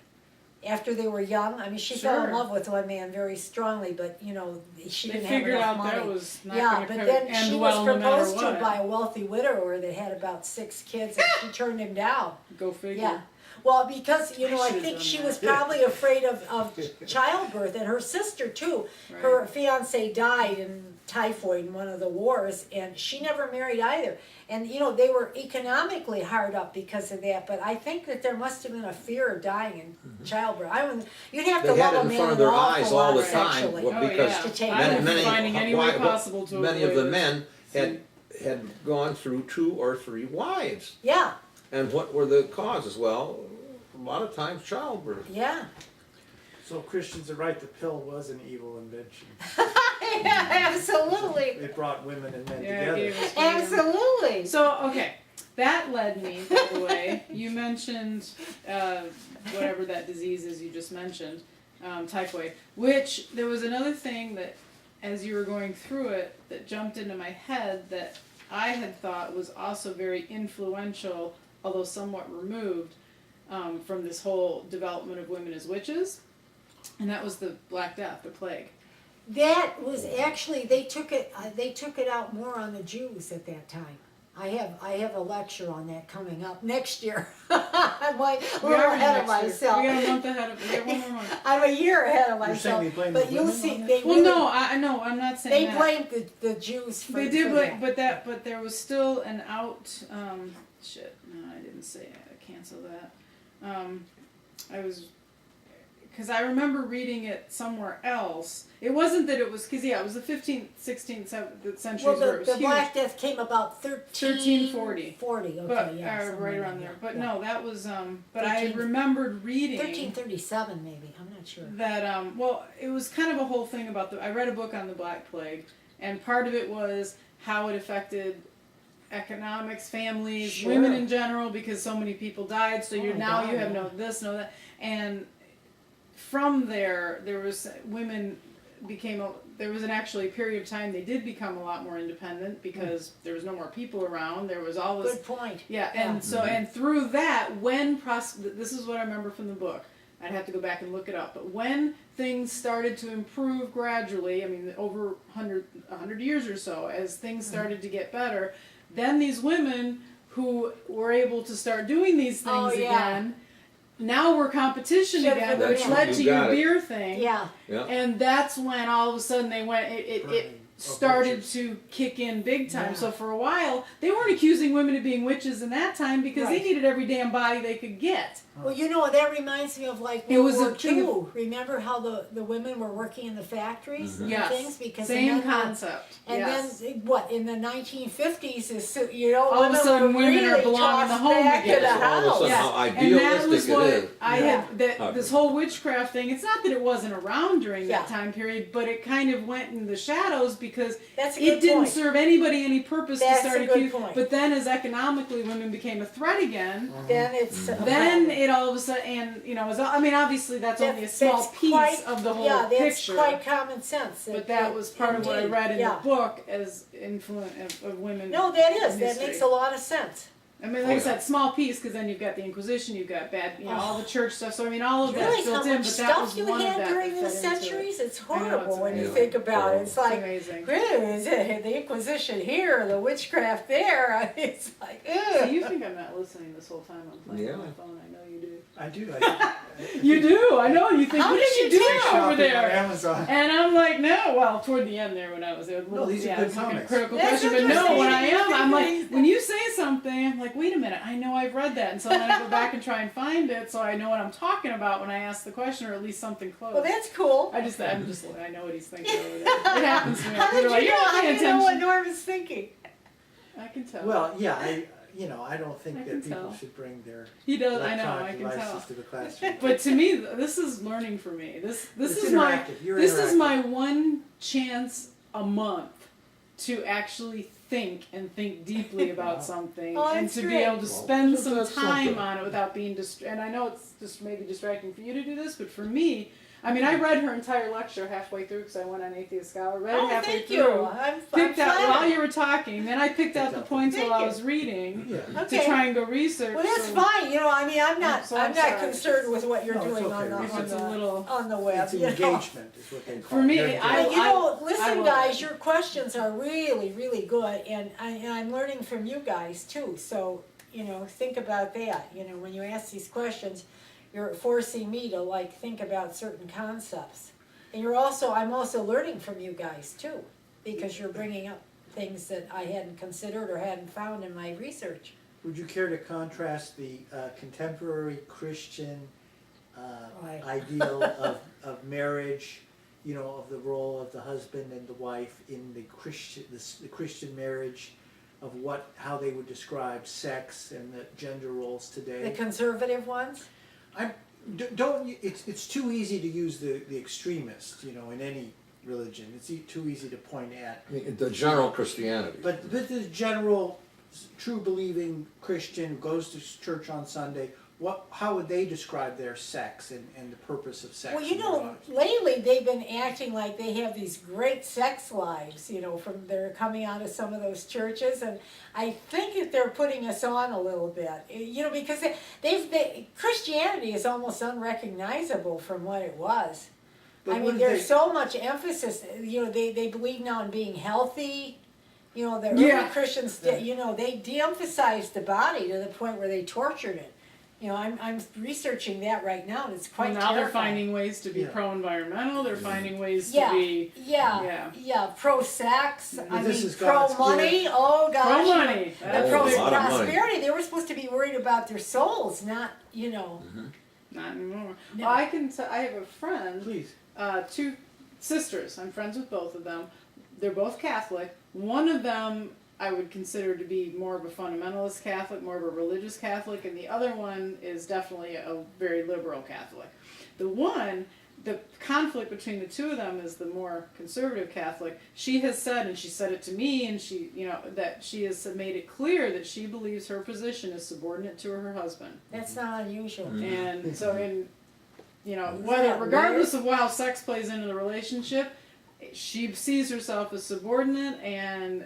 [SPEAKER 1] After they were young, I mean, she fell in
[SPEAKER 4] Sure.
[SPEAKER 1] love with one man very strongly, but she
[SPEAKER 4] They
[SPEAKER 1] didn't have
[SPEAKER 4] figured
[SPEAKER 1] enough
[SPEAKER 4] out
[SPEAKER 1] money.
[SPEAKER 4] that was not
[SPEAKER 1] Yeah,
[SPEAKER 4] gonna
[SPEAKER 1] but
[SPEAKER 4] co-
[SPEAKER 1] then
[SPEAKER 4] end
[SPEAKER 1] she
[SPEAKER 4] well
[SPEAKER 1] was
[SPEAKER 4] no matter
[SPEAKER 1] proposed to
[SPEAKER 4] what.
[SPEAKER 1] by a wealthy widower that had about 6 kids, and she turned him down.
[SPEAKER 4] Go figure.
[SPEAKER 1] Yeah. Well, because, I
[SPEAKER 4] should've
[SPEAKER 1] think
[SPEAKER 4] done
[SPEAKER 1] she
[SPEAKER 4] that.
[SPEAKER 1] was probably afraid of childbirth, and her sister too.
[SPEAKER 4] Right.
[SPEAKER 1] Her fiance died in typhoid in one of the wars, and she never married either. And, they were economically hard up because of that, but I think that there must have been a fear of dying in childbirth. You'd have to
[SPEAKER 2] They had
[SPEAKER 1] love
[SPEAKER 2] it
[SPEAKER 1] a
[SPEAKER 2] in
[SPEAKER 1] man
[SPEAKER 2] front of
[SPEAKER 1] an
[SPEAKER 2] their
[SPEAKER 1] awful
[SPEAKER 2] eyes all
[SPEAKER 1] lot
[SPEAKER 2] the time,
[SPEAKER 1] sexually.
[SPEAKER 2] well,
[SPEAKER 4] Oh,
[SPEAKER 2] because
[SPEAKER 4] yeah.
[SPEAKER 1] to take
[SPEAKER 4] I would be
[SPEAKER 1] many-
[SPEAKER 4] finding any way possible to
[SPEAKER 2] many of
[SPEAKER 4] avoid
[SPEAKER 2] the
[SPEAKER 4] it.
[SPEAKER 2] men had gone through 2 or 3 wives.
[SPEAKER 1] Yeah,
[SPEAKER 2] And what were the causes? Well, a lot of times childbirth.
[SPEAKER 1] yeah.
[SPEAKER 3] So Christians are right, the pill was an evil invention.
[SPEAKER 1] Absolutely.
[SPEAKER 3] It brought women and men
[SPEAKER 4] Yeah, it
[SPEAKER 3] together.
[SPEAKER 4] gave us freedom.
[SPEAKER 1] Absolutely.
[SPEAKER 4] So, okay, that led me, by the way, you mentioned whatever that disease is you just mentioned, typhoid, which there was another thing that as you were going through it, that jumped into my head that I had thought was also very influential, although somewhat removed, from this whole development of women as witches, and that was the Black Death, the plague.
[SPEAKER 1] That was actually, they took it out more on the Jews at that time. I have a lecture on that coming up next year. I'm like a little ahead of myself.
[SPEAKER 4] We got a month ahead of. We got one more month.
[SPEAKER 1] I'm a year ahead of
[SPEAKER 3] You're
[SPEAKER 1] myself.
[SPEAKER 3] saying they blame
[SPEAKER 1] But
[SPEAKER 3] the
[SPEAKER 1] you'll
[SPEAKER 3] women
[SPEAKER 1] see,
[SPEAKER 3] on
[SPEAKER 1] they
[SPEAKER 4] Well,
[SPEAKER 1] really,
[SPEAKER 4] no, I'm not saying
[SPEAKER 1] they
[SPEAKER 4] that.
[SPEAKER 1] blamed the Jews for
[SPEAKER 4] They did
[SPEAKER 1] for
[SPEAKER 4] blame,
[SPEAKER 1] that.
[SPEAKER 4] but there was still an out. Shit, no, I didn't say it. I cancel that. Because I remember reading it somewhere else. It wasn't that it was, because it was the 15th, 16th, 17th centuries
[SPEAKER 1] Well,
[SPEAKER 4] where it was
[SPEAKER 1] the
[SPEAKER 4] huge.
[SPEAKER 1] Black Death came about
[SPEAKER 4] 1340.
[SPEAKER 1] 40, okay,
[SPEAKER 4] But
[SPEAKER 1] yeah. somewhere
[SPEAKER 4] right
[SPEAKER 1] in
[SPEAKER 4] around there. But
[SPEAKER 1] yeah.
[SPEAKER 4] no, that was but I
[SPEAKER 1] 13
[SPEAKER 4] remembered reading
[SPEAKER 1] 1337 maybe, I'm not sure.
[SPEAKER 4] that well, it was kind of a whole thing about I read a book on the Black Plague, and part of it was how it affected economics, families,
[SPEAKER 1] Sure.
[SPEAKER 4] women in general, because so many people died. So
[SPEAKER 1] Oh
[SPEAKER 4] you
[SPEAKER 1] my
[SPEAKER 4] now
[SPEAKER 1] God,
[SPEAKER 4] you have
[SPEAKER 1] yeah.
[SPEAKER 4] no this, no that, and from there was women there was actually a period of time they did become a lot more independent because there was no more people around. There was all this.
[SPEAKER 1] Good point.
[SPEAKER 4] Yeah, and so and through that, when this is what I remember from the book. I'd have to go back and look it up. But when things started to improve gradually, I mean, over 100 years or so, as things started to get better, then these women who were able to start doing these things
[SPEAKER 1] Oh, yeah.
[SPEAKER 4] again, now we're competition
[SPEAKER 1] Sure,
[SPEAKER 4] again,
[SPEAKER 1] for
[SPEAKER 4] which
[SPEAKER 1] the
[SPEAKER 4] led
[SPEAKER 2] men.
[SPEAKER 4] to
[SPEAKER 2] You
[SPEAKER 4] your
[SPEAKER 2] got it.
[SPEAKER 4] beer thing.
[SPEAKER 1] Yeah.
[SPEAKER 2] Yeah.
[SPEAKER 4] And that's when all of a sudden they went. It
[SPEAKER 3] Burning of
[SPEAKER 4] started
[SPEAKER 3] witches.
[SPEAKER 4] to kick in big time.
[SPEAKER 1] Yeah.
[SPEAKER 4] So for a while, they weren't accusing women of being witches in that time because
[SPEAKER 1] Right.
[SPEAKER 4] they needed every damn body they could get.
[SPEAKER 1] Well, you know, that reminds me of like
[SPEAKER 4] It
[SPEAKER 1] World
[SPEAKER 4] was a
[SPEAKER 1] War
[SPEAKER 4] thing
[SPEAKER 1] II. Remember how the women were working in the factories and
[SPEAKER 4] Yes.
[SPEAKER 1] things? Because the
[SPEAKER 4] Same
[SPEAKER 1] men were-
[SPEAKER 4] concept.
[SPEAKER 1] And
[SPEAKER 4] yes.
[SPEAKER 1] then, what, in the 1950s, is you know,
[SPEAKER 4] All of a sudden
[SPEAKER 1] were
[SPEAKER 4] women are
[SPEAKER 1] really
[SPEAKER 4] belonging in the
[SPEAKER 1] tossed
[SPEAKER 4] home
[SPEAKER 1] back
[SPEAKER 4] again.
[SPEAKER 1] to the
[SPEAKER 2] So all of a
[SPEAKER 1] house.
[SPEAKER 2] sudden,
[SPEAKER 4] Yes.
[SPEAKER 2] how
[SPEAKER 4] And that
[SPEAKER 2] idealistic
[SPEAKER 4] was
[SPEAKER 2] it
[SPEAKER 4] what
[SPEAKER 2] is.
[SPEAKER 4] I
[SPEAKER 1] Yeah.
[SPEAKER 4] had. This whole witchcraft thing. It's not that it wasn't around during that
[SPEAKER 1] Yeah.
[SPEAKER 4] time period, but it kind of went in the shadows because
[SPEAKER 1] That's a
[SPEAKER 4] it
[SPEAKER 1] good
[SPEAKER 4] didn't
[SPEAKER 1] point.
[SPEAKER 4] serve anybody any purpose
[SPEAKER 1] That's
[SPEAKER 4] to start
[SPEAKER 1] a good
[SPEAKER 4] accusing.
[SPEAKER 1] point.
[SPEAKER 4] But then, as economically women became a threat again.
[SPEAKER 1] Then it's
[SPEAKER 4] Then it all of a sudden, and I mean, obviously that's only a small
[SPEAKER 1] that's
[SPEAKER 4] piece
[SPEAKER 1] quite-
[SPEAKER 4] of the whole
[SPEAKER 1] yeah, that's
[SPEAKER 4] picture.
[SPEAKER 1] quite common sense.
[SPEAKER 4] But that was part of what I
[SPEAKER 1] indeed,
[SPEAKER 4] read in
[SPEAKER 1] yeah.
[SPEAKER 4] the book as influence of women.
[SPEAKER 1] No, that is.
[SPEAKER 4] in
[SPEAKER 1] That
[SPEAKER 4] history.
[SPEAKER 1] makes a lot of sense.
[SPEAKER 4] I mean, like I said, small piece because then you've got the Inquisition, you've got all the church stuff. So I mean, all of
[SPEAKER 1] You
[SPEAKER 4] that's
[SPEAKER 1] realize how
[SPEAKER 4] built in.
[SPEAKER 1] much
[SPEAKER 4] But that was
[SPEAKER 1] stuff you
[SPEAKER 4] one of
[SPEAKER 1] had
[SPEAKER 4] that
[SPEAKER 1] during
[SPEAKER 4] that
[SPEAKER 1] the
[SPEAKER 4] fed into it.
[SPEAKER 1] centuries? It's
[SPEAKER 4] I know, it's
[SPEAKER 1] horrible when you
[SPEAKER 4] amazing.
[SPEAKER 1] think about it. It's
[SPEAKER 4] It's
[SPEAKER 1] like,
[SPEAKER 4] amazing.
[SPEAKER 1] really, is it the Inquisition here, the witchcraft there? It's like,
[SPEAKER 4] So
[SPEAKER 1] ugh.
[SPEAKER 4] you think I'm not listening this whole time? I'm playing on my
[SPEAKER 2] Yeah.
[SPEAKER 4] phone. I know you do.
[SPEAKER 3] I do. I
[SPEAKER 4] You do. I know. You think,
[SPEAKER 1] How
[SPEAKER 4] what
[SPEAKER 1] did
[SPEAKER 4] is she
[SPEAKER 1] you
[SPEAKER 4] doing
[SPEAKER 1] tell?
[SPEAKER 4] over
[SPEAKER 3] shopping on
[SPEAKER 4] there?
[SPEAKER 3] Amazon.
[SPEAKER 4] And I'm like, no. Well, toward the end there when I was there,
[SPEAKER 3] No, these are
[SPEAKER 4] I
[SPEAKER 3] good
[SPEAKER 4] was looking at
[SPEAKER 3] comments.
[SPEAKER 4] critical
[SPEAKER 1] That's
[SPEAKER 4] question. But no,
[SPEAKER 1] interesting.
[SPEAKER 4] when I am, I'm like,
[SPEAKER 1] Interesting.
[SPEAKER 4] when you say something, I'm like, wait a minute, I know I've read that, and so then I go back and try and find it, so I know what I'm talking about when I ask the question, or at least something close.
[SPEAKER 1] Well, that's cool.
[SPEAKER 4] I know what he's thinking over there. It happens to me.
[SPEAKER 1] How did
[SPEAKER 4] You're like,
[SPEAKER 1] you
[SPEAKER 4] you're
[SPEAKER 1] know?
[SPEAKER 4] not
[SPEAKER 1] How
[SPEAKER 4] paying
[SPEAKER 1] do you know what
[SPEAKER 4] attention.
[SPEAKER 1] Norm is thinking?
[SPEAKER 4] I can tell.
[SPEAKER 3] Well, yeah, I don't
[SPEAKER 4] I
[SPEAKER 3] think
[SPEAKER 4] can
[SPEAKER 3] that people
[SPEAKER 4] tell.
[SPEAKER 3] should bring their
[SPEAKER 4] He does. I know.
[SPEAKER 3] electronic
[SPEAKER 4] I can tell.
[SPEAKER 3] devices to the classroom.
[SPEAKER 4] But to me, this is learning for me. This
[SPEAKER 3] It's
[SPEAKER 4] is my
[SPEAKER 3] interactive. You're
[SPEAKER 4] this is
[SPEAKER 3] interactive.
[SPEAKER 4] my one chance a month to actually think and think deeply about
[SPEAKER 3] Wow.
[SPEAKER 4] something
[SPEAKER 1] Oh,
[SPEAKER 4] and
[SPEAKER 1] that's
[SPEAKER 4] to be
[SPEAKER 1] great.
[SPEAKER 4] able to
[SPEAKER 2] Well,
[SPEAKER 4] spend
[SPEAKER 2] so
[SPEAKER 4] some
[SPEAKER 2] that's
[SPEAKER 4] time
[SPEAKER 2] something.
[SPEAKER 4] on it without being and I know it's just maybe distracting for you to do this, but for me, I mean, I read her entire lecture halfway through because I went on Atheist Scholar. Read it
[SPEAKER 1] Oh,
[SPEAKER 4] halfway
[SPEAKER 1] thank
[SPEAKER 4] through.
[SPEAKER 1] you. I'm
[SPEAKER 4] Picked out while
[SPEAKER 1] flattered.
[SPEAKER 4] you were talking. Then I picked out the points
[SPEAKER 1] Thank
[SPEAKER 4] while I
[SPEAKER 1] you.
[SPEAKER 4] was reading
[SPEAKER 3] Yeah.
[SPEAKER 1] Okay.
[SPEAKER 4] to try and go research.
[SPEAKER 1] Well, that's
[SPEAKER 4] so
[SPEAKER 1] fine. You know, I mean, I'm not
[SPEAKER 4] sorry.
[SPEAKER 1] concerned with what you're
[SPEAKER 3] No, it's
[SPEAKER 1] doing
[SPEAKER 3] okay.
[SPEAKER 1] on
[SPEAKER 4] If it's a
[SPEAKER 1] the
[SPEAKER 4] little.
[SPEAKER 1] on the web.
[SPEAKER 3] It's
[SPEAKER 1] you know.
[SPEAKER 3] engagement is what they call
[SPEAKER 4] For me,
[SPEAKER 3] it.
[SPEAKER 4] I-
[SPEAKER 1] But you know,
[SPEAKER 4] I
[SPEAKER 1] listen,
[SPEAKER 4] will.
[SPEAKER 1] guys, your questions are really, really good, and I'm learning from you guys too. So you know, think about that. You know, when you ask these questions, you're forcing me to like think about certain concepts, and I'm also learning from you guys too, because you're bringing up things that I hadn't considered or hadn't found in my research.
[SPEAKER 3] Would you care to contrast the contemporary Christian
[SPEAKER 1] Right.
[SPEAKER 3] ideal of marriage, of the role of the husband and the wife in the Christian marriage, of how they would describe sex and the gender roles
[SPEAKER 1] The
[SPEAKER 3] today?
[SPEAKER 1] conservative ones.
[SPEAKER 3] It's too easy to use the extremist, in any religion. It's too easy to point at.
[SPEAKER 2] I mean, the general Christianity.
[SPEAKER 3] But the general, true believing Christian who goes to church on Sunday, how would they describe their sex and the purpose of sex?
[SPEAKER 1] Well,
[SPEAKER 3] in their lives?
[SPEAKER 1] lately they've been acting like they have these great sex lives, from they're coming out of some of those churches, and I think that they're putting us on a little bit, because Christianity is almost unrecognizable from what it was.
[SPEAKER 3] But
[SPEAKER 1] I mean,
[SPEAKER 3] wouldn't
[SPEAKER 1] there's
[SPEAKER 3] they-
[SPEAKER 1] so much emphasis, they believe now in being healthy. The early
[SPEAKER 4] Yeah.
[SPEAKER 1] Christians, they de-emphasized the body to the point where they tortured it. I'm researching that right now, and it's quite
[SPEAKER 4] Well, now they're
[SPEAKER 1] terrifying.
[SPEAKER 4] finding ways to be
[SPEAKER 3] Yeah.
[SPEAKER 4] pro-environmental. They're finding ways
[SPEAKER 1] Yeah,
[SPEAKER 4] to be
[SPEAKER 1] yeah, pro-sex,
[SPEAKER 3] But this is God's
[SPEAKER 1] pro-money, oh gosh.
[SPEAKER 4] pro-money.
[SPEAKER 1] The
[SPEAKER 4] That's
[SPEAKER 2] Oh, a
[SPEAKER 4] big.
[SPEAKER 2] lot of money.
[SPEAKER 1] prosperity, they were supposed to be worried about their souls, not,
[SPEAKER 4] Not anymore.
[SPEAKER 1] No.
[SPEAKER 4] Well, I have a friend.
[SPEAKER 3] Please.
[SPEAKER 4] Two sisters. I'm friends with both of them. They're both Catholic. One of them I would consider to be more of a fundamentalist Catholic, more of a religious Catholic, and the other one is definitely a very liberal Catholic. The conflict between the two of them is the more conservative Catholic. She has said, and she said it to me, and she, that she has made it clear that she believes her position is subordinate to her husband.
[SPEAKER 1] that's not unusual.
[SPEAKER 4] And so
[SPEAKER 1] Isn't
[SPEAKER 4] whether
[SPEAKER 1] that
[SPEAKER 4] regardless of how sex plays into the relationship, she sees herself as subordinate, and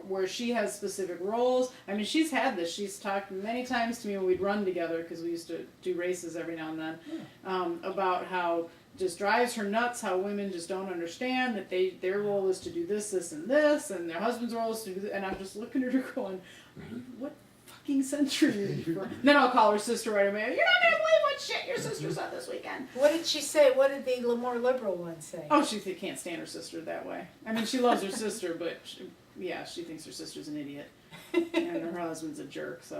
[SPEAKER 4] where she has specific roles. I mean, she's had this. She's talked many times to me when we'd run together, because we used to do races every now and then, about how just drives her nuts how women just don't understand that their role is to do this, this, and this, and their husband's role is to do this. And I'm just looking at her going, what fucking century are you from? Then I'll call her sister right away. You're not gonna believe what shit your sister said this weekend.
[SPEAKER 1] What did she say? What did the more liberal one say?
[SPEAKER 4] Oh, she can't stand her sister that way. I mean, she loves her sister, but she thinks her sister's an idiot, and her husband's a jerk. So,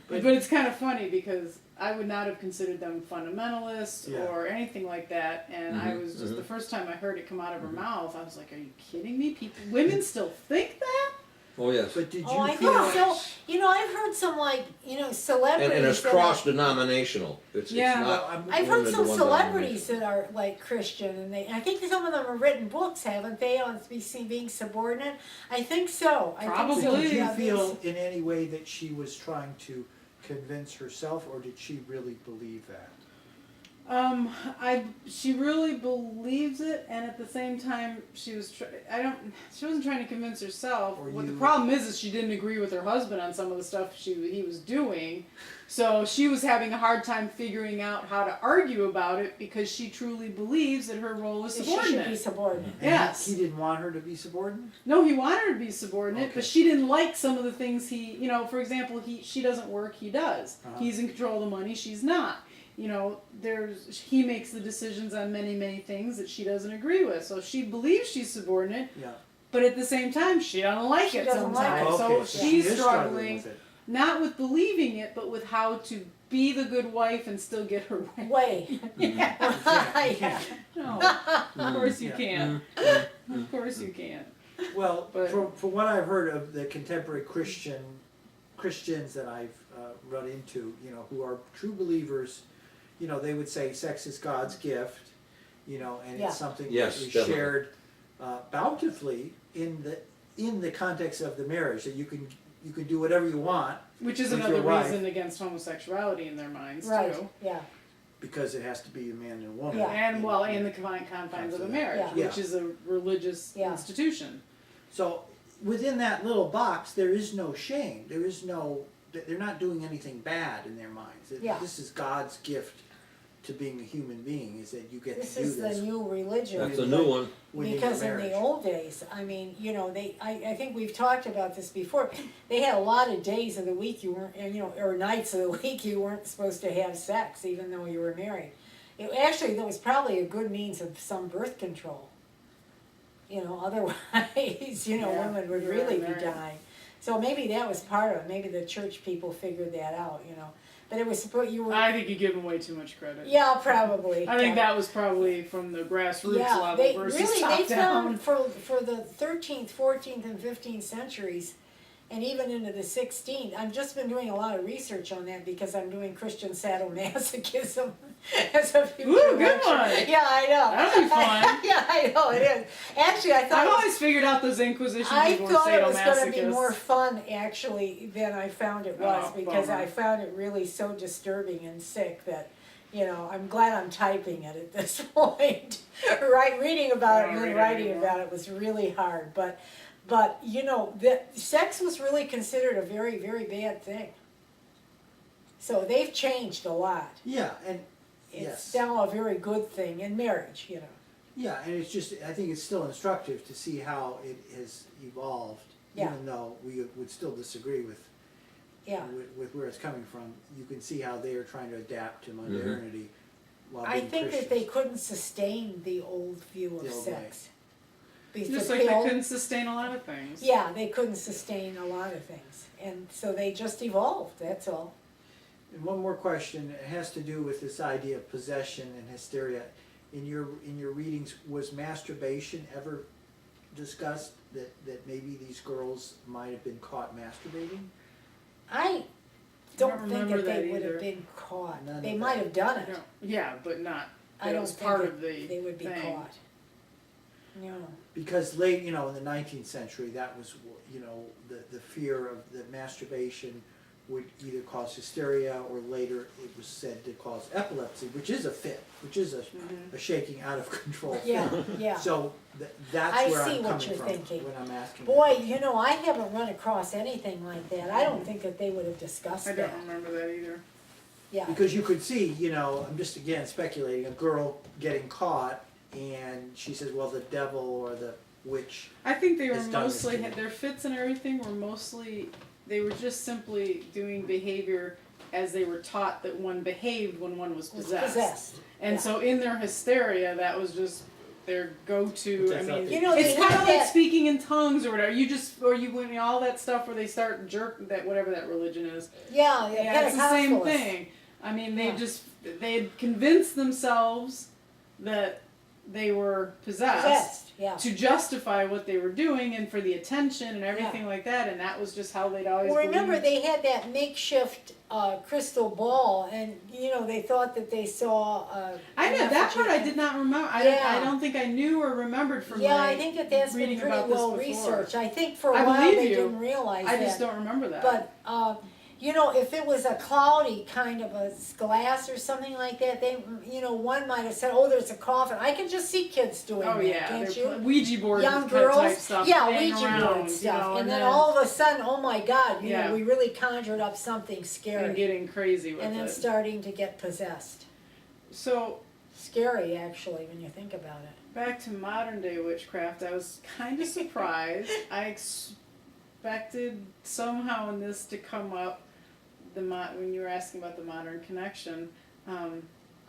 [SPEAKER 4] but it's kind of funny because I would not have considered them fundamentalists
[SPEAKER 3] Yeah.
[SPEAKER 4] or anything like that, and I was just the first time I heard it come out of her mouth, I was like, "Are you kidding me? Women still think that?"
[SPEAKER 2] Oh, yes.
[SPEAKER 3] But did you
[SPEAKER 1] Oh, I
[SPEAKER 3] feel
[SPEAKER 1] think so. I've heard some celebrities.
[SPEAKER 2] And it's
[SPEAKER 1] that are-
[SPEAKER 2] cross-denominational. It's
[SPEAKER 4] Yeah.
[SPEAKER 2] not.
[SPEAKER 1] I've heard
[SPEAKER 2] limited
[SPEAKER 1] some
[SPEAKER 2] to one
[SPEAKER 1] celebrities that are like Christian, and I think some of them have written books, haven't they, on being subordinate? I think so. I think
[SPEAKER 4] Probably.
[SPEAKER 1] so.
[SPEAKER 3] Did you
[SPEAKER 1] Yeah,
[SPEAKER 3] feel in any way that she was trying to convince herself, or did she really believe that?
[SPEAKER 4] She really believes it, and at the same time, she wasn't trying to convince herself.
[SPEAKER 3] Or
[SPEAKER 4] What the
[SPEAKER 3] you-
[SPEAKER 4] problem is she didn't agree with her husband on some of the stuff he was doing, so she was having a hard time figuring out how to argue about it because she truly believes that her role is
[SPEAKER 1] She should be
[SPEAKER 4] subordinate.
[SPEAKER 1] subordinate.
[SPEAKER 3] And
[SPEAKER 4] Yes.
[SPEAKER 3] He didn't want her to be subordinate?
[SPEAKER 4] No, he wanted her to be subordinate,
[SPEAKER 3] Okay.
[SPEAKER 4] but she didn't like some of the things for example, she doesn't work, he does.
[SPEAKER 3] Uh-huh.
[SPEAKER 4] He's in control of the money, she's not. He makes the decisions on many, many things that she doesn't agree with. So she believes she's subordinate,
[SPEAKER 3] Yeah.
[SPEAKER 4] but at the same time, she doesn't like
[SPEAKER 1] She
[SPEAKER 4] it
[SPEAKER 1] doesn't like
[SPEAKER 4] sometimes.
[SPEAKER 1] it.
[SPEAKER 4] So
[SPEAKER 3] Okay,
[SPEAKER 4] she's
[SPEAKER 3] she is
[SPEAKER 4] struggling,
[SPEAKER 3] with it.
[SPEAKER 4] not with believing it, but with how to be the good wife and still get her way.
[SPEAKER 1] Way.
[SPEAKER 3] Yeah.
[SPEAKER 4] No, of course you
[SPEAKER 3] Yeah.
[SPEAKER 4] can't. Of course you can't.
[SPEAKER 3] Well,
[SPEAKER 4] But-
[SPEAKER 3] from what I've heard of the contemporary Christians that I've run into, who are true believers, they would say sex is God's gift, and
[SPEAKER 1] Yeah.
[SPEAKER 3] it's something
[SPEAKER 2] Yes,
[SPEAKER 3] that is
[SPEAKER 2] definitely.
[SPEAKER 3] shared bountifully in the context of the marriage. That you can do whatever you want
[SPEAKER 4] Which is
[SPEAKER 3] With
[SPEAKER 4] another
[SPEAKER 3] your wife.
[SPEAKER 4] reason against homosexuality in their minds
[SPEAKER 1] Right.
[SPEAKER 4] too.
[SPEAKER 1] Yeah.
[SPEAKER 3] because it has to be a man and a woman.
[SPEAKER 1] Yeah.
[SPEAKER 4] And in the confines of a marriage,
[SPEAKER 1] Yeah.
[SPEAKER 4] which is a religious
[SPEAKER 1] Yeah.
[SPEAKER 4] institution.
[SPEAKER 3] So within that little box, there is no shame. There is no. They're not doing anything bad in their minds.
[SPEAKER 1] Yeah.
[SPEAKER 3] This is God's gift to being a human being. Is that you get
[SPEAKER 1] This
[SPEAKER 3] to do
[SPEAKER 1] is the
[SPEAKER 3] this
[SPEAKER 1] new religion.
[SPEAKER 2] That's a new one.
[SPEAKER 3] when you're
[SPEAKER 1] Because in
[SPEAKER 3] married.
[SPEAKER 1] the old days, I mean, I think we've talked about this before. They had a lot of days of the week you weren't, or nights of the week you weren't supposed to have sex, even though you were married. Actually, that was probably a good means of some birth control. Otherwise, women would
[SPEAKER 4] you're
[SPEAKER 1] really be
[SPEAKER 4] right.
[SPEAKER 1] dying. So maybe that was part of it. Maybe the church people figured that out, But it was supposed you were.
[SPEAKER 4] I think you give them way too much credit.
[SPEAKER 1] Yeah, probably.
[SPEAKER 4] I think that was probably from the grassroots level versus top
[SPEAKER 1] they
[SPEAKER 4] down.
[SPEAKER 1] found for the 13th, 14th, and 15th centuries, and even into the 16th. I've just been doing a lot of research on that because I'm doing Christian sadomasochism as a future
[SPEAKER 4] Ooh, good
[SPEAKER 1] lecture.
[SPEAKER 4] one.
[SPEAKER 1] Yeah, I know.
[SPEAKER 4] That'll be fun.
[SPEAKER 1] Yeah, I know it is. Actually, I thought
[SPEAKER 4] I've
[SPEAKER 1] it was-
[SPEAKER 4] always figured out those Inquisition
[SPEAKER 1] I
[SPEAKER 4] people were
[SPEAKER 1] thought it was going to be
[SPEAKER 4] sadomasochists.
[SPEAKER 1] more fun actually than I found it was
[SPEAKER 4] Oh,
[SPEAKER 1] because
[SPEAKER 4] bummer.
[SPEAKER 1] I found it really so disturbing and sick that, you know, I'm glad I'm typing it at this point. Reading about it and
[SPEAKER 4] Don't
[SPEAKER 1] then
[SPEAKER 4] read it
[SPEAKER 1] writing
[SPEAKER 4] anymore.
[SPEAKER 1] about it was really hard. But you know, sex was really considered a very, very bad thing. So they've changed a lot.
[SPEAKER 3] Yeah, and
[SPEAKER 1] It's
[SPEAKER 3] yes.
[SPEAKER 1] now a very good thing in marriage, you know.
[SPEAKER 3] Yeah, and it's just, I think it's still instructive to see how it has evolved,
[SPEAKER 1] Yeah.
[SPEAKER 3] even though we would still disagree with,
[SPEAKER 1] Yeah.
[SPEAKER 3] with where it's coming from. You can see how they are trying to adapt to modernity while
[SPEAKER 1] I
[SPEAKER 3] being
[SPEAKER 1] think that they
[SPEAKER 3] Christians.
[SPEAKER 1] couldn't sustain the old view of
[SPEAKER 3] The old way.
[SPEAKER 1] sex.
[SPEAKER 4] Just like they couldn't sustain a lot of things.
[SPEAKER 1] Yeah, they couldn't sustain a lot of things, and so they just evolved, that's all.
[SPEAKER 3] And one more question, it has to do with this idea of possession and hysteria. In your readings, was masturbation ever discussed, that maybe these girls might have been caught masturbating?
[SPEAKER 1] I don't think
[SPEAKER 4] remember
[SPEAKER 1] that they
[SPEAKER 4] that
[SPEAKER 1] would
[SPEAKER 4] either.
[SPEAKER 1] have been caught.
[SPEAKER 3] None of
[SPEAKER 1] They
[SPEAKER 3] that.
[SPEAKER 1] might have done
[SPEAKER 4] I
[SPEAKER 1] it.
[SPEAKER 4] don't- Yeah, but not,
[SPEAKER 1] I
[SPEAKER 4] that
[SPEAKER 1] don't
[SPEAKER 4] was
[SPEAKER 1] think
[SPEAKER 4] part
[SPEAKER 1] that
[SPEAKER 4] of the
[SPEAKER 1] they would be
[SPEAKER 4] thing.
[SPEAKER 1] caught. No.
[SPEAKER 3] Because late, in the 19th century, that was, the fear of that masturbation would either cause hysteria or later it was said to cause epilepsy, which is a fit, which is a shaking out of control fit.
[SPEAKER 1] Yeah, yeah.
[SPEAKER 3] So that's
[SPEAKER 1] I
[SPEAKER 3] where
[SPEAKER 1] see
[SPEAKER 3] I'm
[SPEAKER 1] what
[SPEAKER 3] coming
[SPEAKER 1] you're
[SPEAKER 3] from
[SPEAKER 1] thinking.
[SPEAKER 3] when I'm asking.
[SPEAKER 1] Boy, I haven't run across anything like that. I don't think that they would have discussed
[SPEAKER 4] I
[SPEAKER 1] that.
[SPEAKER 4] don't remember that either.
[SPEAKER 1] Yeah.
[SPEAKER 3] Because you could see, I'm just again speculating, a girl getting caught and she says, well, the devil or the witch.
[SPEAKER 4] I think they were
[SPEAKER 3] It's done this
[SPEAKER 4] mostly,
[SPEAKER 3] to me.
[SPEAKER 4] their fits and everything were mostly, they were just simply doing behavior as they were taught that one behaved when one was
[SPEAKER 1] Was
[SPEAKER 4] possessed.
[SPEAKER 1] possessed.
[SPEAKER 4] And
[SPEAKER 1] Yeah.
[SPEAKER 4] so in their hysteria, that was just their go-to.
[SPEAKER 3] Which I
[SPEAKER 4] I
[SPEAKER 3] thought
[SPEAKER 4] mean,
[SPEAKER 3] they-
[SPEAKER 4] it's
[SPEAKER 1] they
[SPEAKER 4] kind
[SPEAKER 1] have
[SPEAKER 4] of like
[SPEAKER 1] that-
[SPEAKER 4] speaking in tongues or whatever. All that stuff where they start that whatever that religion is.
[SPEAKER 1] Yeah,
[SPEAKER 4] Yeah, it's the same
[SPEAKER 1] Pentecostalists.
[SPEAKER 4] thing. I mean,
[SPEAKER 1] Yeah.
[SPEAKER 4] they had convinced themselves that they were
[SPEAKER 1] Possessed, yeah.
[SPEAKER 4] to justify what they were doing and for the attention and everything like that, and that was just how they'd always
[SPEAKER 1] Well, remember
[SPEAKER 4] believed.
[SPEAKER 1] they had that makeshift crystal ball, and they thought that they saw.
[SPEAKER 4] I know
[SPEAKER 1] an
[SPEAKER 4] that
[SPEAKER 1] effigy.
[SPEAKER 4] part I did not remember. I
[SPEAKER 1] Yeah.
[SPEAKER 4] don't think I knew or remembered from
[SPEAKER 1] Yeah,
[SPEAKER 4] my
[SPEAKER 1] I think that that's been
[SPEAKER 4] reading
[SPEAKER 1] pretty
[SPEAKER 4] about this
[SPEAKER 1] well
[SPEAKER 4] before.
[SPEAKER 1] researched. I think for a
[SPEAKER 4] I
[SPEAKER 1] while
[SPEAKER 4] believe
[SPEAKER 1] they
[SPEAKER 4] you.
[SPEAKER 1] didn't realize
[SPEAKER 4] I
[SPEAKER 1] that.
[SPEAKER 4] just don't remember that.
[SPEAKER 1] But if it was a cloudy kind of a glass or something like that, they, one might have said, "Oh, there's a coffin." I can just see kids doing
[SPEAKER 4] oh
[SPEAKER 1] that,
[SPEAKER 4] yeah,
[SPEAKER 1] can't
[SPEAKER 4] they're
[SPEAKER 1] you?
[SPEAKER 4] Ouija board
[SPEAKER 1] Young
[SPEAKER 4] type
[SPEAKER 1] girls,
[SPEAKER 4] stuff.
[SPEAKER 1] yeah,
[SPEAKER 4] playing
[SPEAKER 1] Ouija
[SPEAKER 4] around,
[SPEAKER 1] board stuff,
[SPEAKER 4] and
[SPEAKER 1] and then all of a sudden, oh my God,
[SPEAKER 4] Yeah.
[SPEAKER 1] we really conjured up something scary,
[SPEAKER 4] and getting crazy with
[SPEAKER 1] and then
[SPEAKER 4] it.
[SPEAKER 1] starting to get possessed.
[SPEAKER 4] So
[SPEAKER 1] Scary, actually, when you think about it.
[SPEAKER 4] back to modern day witchcraft, I was kind of surprised. I expected somehow in this to come up when you were asking about the modern connection.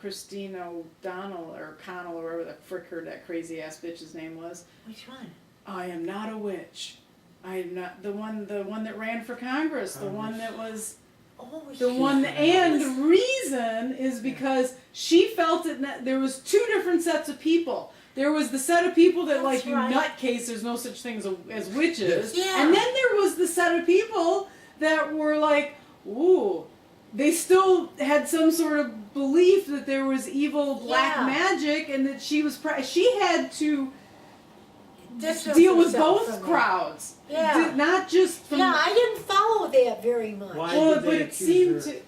[SPEAKER 4] Christine O'Donnell or Connell or whatever the frick her that crazy ass bitch's name was.
[SPEAKER 1] Which one?
[SPEAKER 4] I am not a witch. I am not the one that ran for Congress. The one that was
[SPEAKER 1] Oh,
[SPEAKER 4] the one, and the reason is because she felt it. There was two different sets of people. There was the set of people that
[SPEAKER 1] That's
[SPEAKER 4] like you
[SPEAKER 1] right.
[SPEAKER 4] nutcase. There's no such thing as witches.
[SPEAKER 1] Yeah.
[SPEAKER 4] And then there was the set of people that were like, ooh, they still had some sort of belief that there was evil black
[SPEAKER 1] Yeah.
[SPEAKER 4] magic, and that she was. She had to
[SPEAKER 1] Distance
[SPEAKER 4] deal with
[SPEAKER 1] herself
[SPEAKER 4] both
[SPEAKER 1] from it.
[SPEAKER 4] crowds.
[SPEAKER 1] Yeah.
[SPEAKER 4] Not just from.
[SPEAKER 1] Yeah, I didn't follow that very much.
[SPEAKER 3] Why
[SPEAKER 4] Well,
[SPEAKER 3] did
[SPEAKER 4] but
[SPEAKER 3] they
[SPEAKER 4] it
[SPEAKER 3] accuse
[SPEAKER 4] seemed
[SPEAKER 3] her?
[SPEAKER 4] to.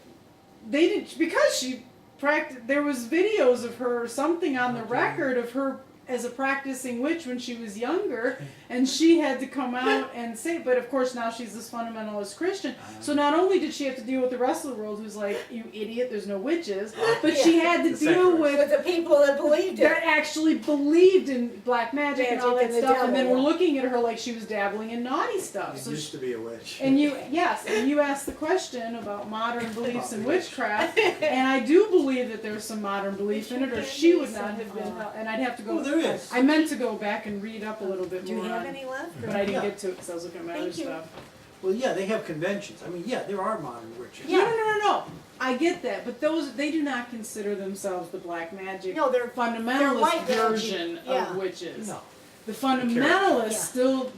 [SPEAKER 4] They did because she practiced. There was videos of her, something on the
[SPEAKER 3] Okay.
[SPEAKER 4] record of her as a practicing witch when she was younger, and she had to come out and say. But of course, now she's this fundamentalist Christian. So not only did she have to deal with the rest of the world, who's like, "You idiot, there's no witches," but she had to
[SPEAKER 3] The
[SPEAKER 4] deal
[SPEAKER 3] secularists.
[SPEAKER 4] with
[SPEAKER 1] With the people that believed
[SPEAKER 4] that
[SPEAKER 1] it.
[SPEAKER 4] actually believed in black magic and all
[SPEAKER 1] Magic
[SPEAKER 4] that
[SPEAKER 1] and the
[SPEAKER 4] stuff, and then
[SPEAKER 1] devil,
[SPEAKER 4] we're
[SPEAKER 1] yeah.
[SPEAKER 4] looking at her like she was dabbling in naughty stuff.
[SPEAKER 3] You
[SPEAKER 4] So
[SPEAKER 3] used to be a witch.
[SPEAKER 4] and you asked the question about modern beliefs in witchcraft, and I do believe that there's some modern belief in it, or she would not have been. And I'd have to go.
[SPEAKER 3] Oh, there is.
[SPEAKER 4] I meant to go back and read up a little bit
[SPEAKER 1] Do you
[SPEAKER 4] more
[SPEAKER 1] have
[SPEAKER 4] on,
[SPEAKER 1] any left?
[SPEAKER 4] but I didn't
[SPEAKER 3] Yeah.
[SPEAKER 4] get to it because I was looking at my other
[SPEAKER 1] Thank you.
[SPEAKER 4] stuff.
[SPEAKER 3] Well, yeah, they have conventions. I mean, yeah, there are modern witches.
[SPEAKER 1] Yeah.
[SPEAKER 4] No. I get that, but they do not consider themselves the black magic.
[SPEAKER 1] No, they're
[SPEAKER 4] fundamentalist
[SPEAKER 1] white magic,
[SPEAKER 4] version
[SPEAKER 1] yeah.
[SPEAKER 4] of witches.
[SPEAKER 3] No.
[SPEAKER 4] The fundamentalists
[SPEAKER 1] Yeah.
[SPEAKER 4] still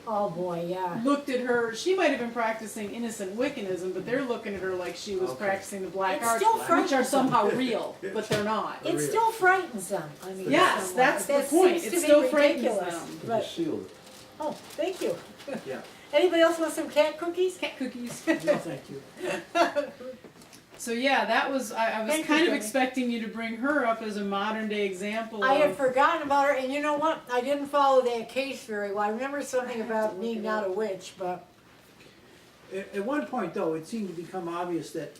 [SPEAKER 1] Oh, boy, yeah.
[SPEAKER 4] looked at her. She might have been practicing innocent Wiccanism, but they're looking at her like she was
[SPEAKER 3] Okay.
[SPEAKER 4] practicing the black
[SPEAKER 1] It
[SPEAKER 4] arts,
[SPEAKER 1] still
[SPEAKER 4] which are
[SPEAKER 1] frightens them.
[SPEAKER 4] somehow real, but they're not.
[SPEAKER 1] It
[SPEAKER 3] Real.
[SPEAKER 1] still frightens them. I mean,
[SPEAKER 4] Yes,
[SPEAKER 1] somewhat.
[SPEAKER 4] that's the
[SPEAKER 1] That
[SPEAKER 4] point.
[SPEAKER 1] seems
[SPEAKER 4] It
[SPEAKER 1] to be
[SPEAKER 4] still frightens
[SPEAKER 1] ridiculous,
[SPEAKER 4] them.
[SPEAKER 2] You
[SPEAKER 1] But,
[SPEAKER 2] sealed it.
[SPEAKER 1] oh, thank you.
[SPEAKER 3] Yeah,
[SPEAKER 1] Anybody else want some cat cookies?
[SPEAKER 4] Cat cookies.
[SPEAKER 3] no, thank you.
[SPEAKER 4] So yeah, that was I was
[SPEAKER 1] Thank you,
[SPEAKER 4] kind of
[SPEAKER 1] Jenny.
[SPEAKER 4] expecting you to bring her up as a modern day example.
[SPEAKER 1] I had
[SPEAKER 4] of,
[SPEAKER 1] forgotten about her, and you know what? I didn't follow that case very well. I remember something about
[SPEAKER 4] look
[SPEAKER 1] being
[SPEAKER 4] it
[SPEAKER 1] not
[SPEAKER 4] up.
[SPEAKER 1] a witch, but
[SPEAKER 3] At one point, though, it seemed to become obvious that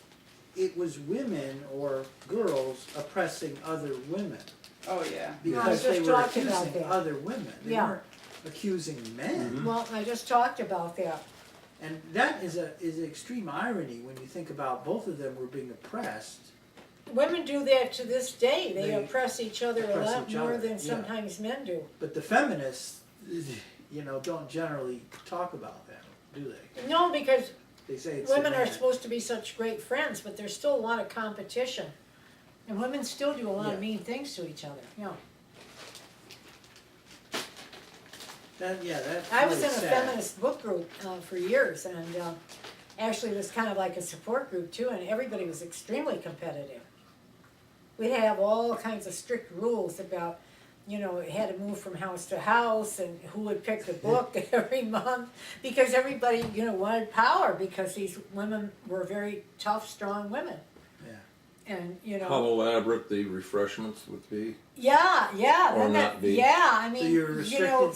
[SPEAKER 3] it was women or girls oppressing other women
[SPEAKER 4] oh yeah.
[SPEAKER 3] because
[SPEAKER 1] just
[SPEAKER 3] they were
[SPEAKER 1] talking about
[SPEAKER 3] accusing
[SPEAKER 1] that.
[SPEAKER 3] other women. They
[SPEAKER 1] Yeah.
[SPEAKER 3] weren't accusing men.
[SPEAKER 1] well, I just talked about that.
[SPEAKER 3] And that is an extreme irony when you think about both of them were being oppressed.
[SPEAKER 1] Women do that to this day. They
[SPEAKER 3] They
[SPEAKER 1] oppress each other a
[SPEAKER 3] oppress
[SPEAKER 1] lot
[SPEAKER 3] each
[SPEAKER 1] more
[SPEAKER 3] other,
[SPEAKER 1] than
[SPEAKER 3] yeah.
[SPEAKER 1] sometimes men do.
[SPEAKER 3] But the feminists, don't generally talk about that, do they?
[SPEAKER 1] No, because
[SPEAKER 3] They say it's
[SPEAKER 1] women
[SPEAKER 3] the
[SPEAKER 1] are
[SPEAKER 3] man.
[SPEAKER 1] supposed to be such great friends, but there's still a lot of competition. And women still do a lot
[SPEAKER 3] Yeah.
[SPEAKER 1] of mean things to each other, you know.
[SPEAKER 3] That's
[SPEAKER 1] I was
[SPEAKER 3] really
[SPEAKER 1] in a
[SPEAKER 3] sad.
[SPEAKER 1] feminist book group for years, and actually it was kind of like a support group too, and everybody was extremely competitive. We'd have all kinds of strict rules about, it had to move from house to house, and who would pick the book every month, because everybody, wanted power, because these women were very tough, strong women.
[SPEAKER 3] Yeah.
[SPEAKER 1] And,
[SPEAKER 2] How elaborate the refreshments would be.
[SPEAKER 1] yeah,
[SPEAKER 2] Or
[SPEAKER 1] then
[SPEAKER 2] not be.
[SPEAKER 1] I mean,
[SPEAKER 3] you're restricted?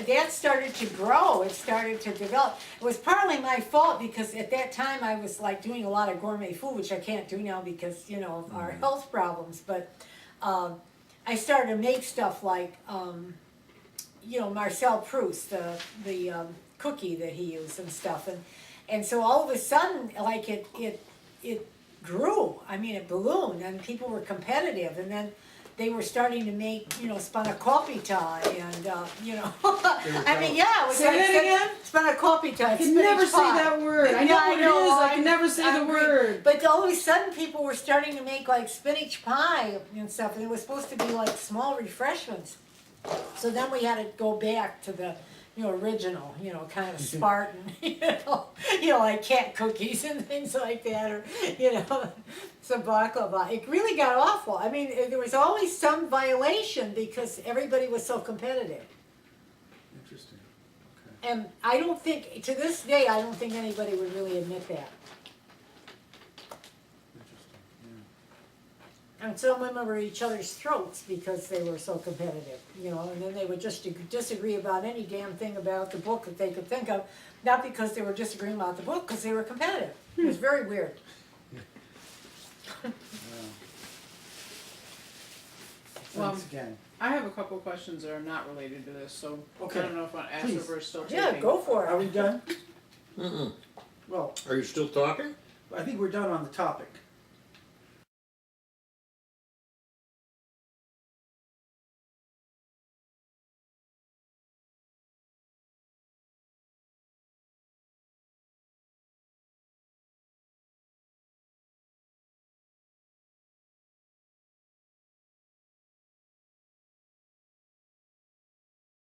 [SPEAKER 1] that started to grow. It started to develop. It was partly my fault because at that time I was like doing a lot of gourmet food, which I can't do now because of our health problems. But I started to make stuff like Marcel Proust, the cookie that he used and stuff, and so all of a sudden, like it grew. I mean, it ballooned, and people were competitive, and then they were starting to make, spanakopita, and, I mean, yeah, it was
[SPEAKER 4] Say that again?
[SPEAKER 1] Spanakopita.
[SPEAKER 4] I can never say that word. I know
[SPEAKER 1] Yeah,
[SPEAKER 4] what it is. I can never say the
[SPEAKER 1] agree.
[SPEAKER 4] word.
[SPEAKER 1] But all of a sudden, people were starting to make like spinach pie and stuff, and it was supposed to be like small refreshments. So then we had to go back to the, original, kind of Spartan, like cat cookies and things like that, or, some baklava. It really got awful. I mean, there was always some violation because everybody was so competitive.
[SPEAKER 3] Interesting. Okay.
[SPEAKER 1] And I don't think, to this day, I don't think anybody would really admit that.
[SPEAKER 3] Interesting.
[SPEAKER 1] And some women were at each other's throats because they were so competitive, and then they would just disagree about any damn thing about the book that they could think of, not because they were disagreeing about the book, because they were competitive. It was very weird.
[SPEAKER 3] Yeah.
[SPEAKER 4] Well,
[SPEAKER 3] Thanks again.
[SPEAKER 4] I have a couple questions that are not related to this, so
[SPEAKER 3] Okay.
[SPEAKER 4] I don't know if I want to ask
[SPEAKER 3] Please.
[SPEAKER 4] if we're still taking.
[SPEAKER 1] Yeah, go for
[SPEAKER 3] Are
[SPEAKER 1] it.
[SPEAKER 3] we done?
[SPEAKER 2] Mm-mm.
[SPEAKER 3] Well,
[SPEAKER 2] Are you still talking?
[SPEAKER 3] I think we're done on the topic.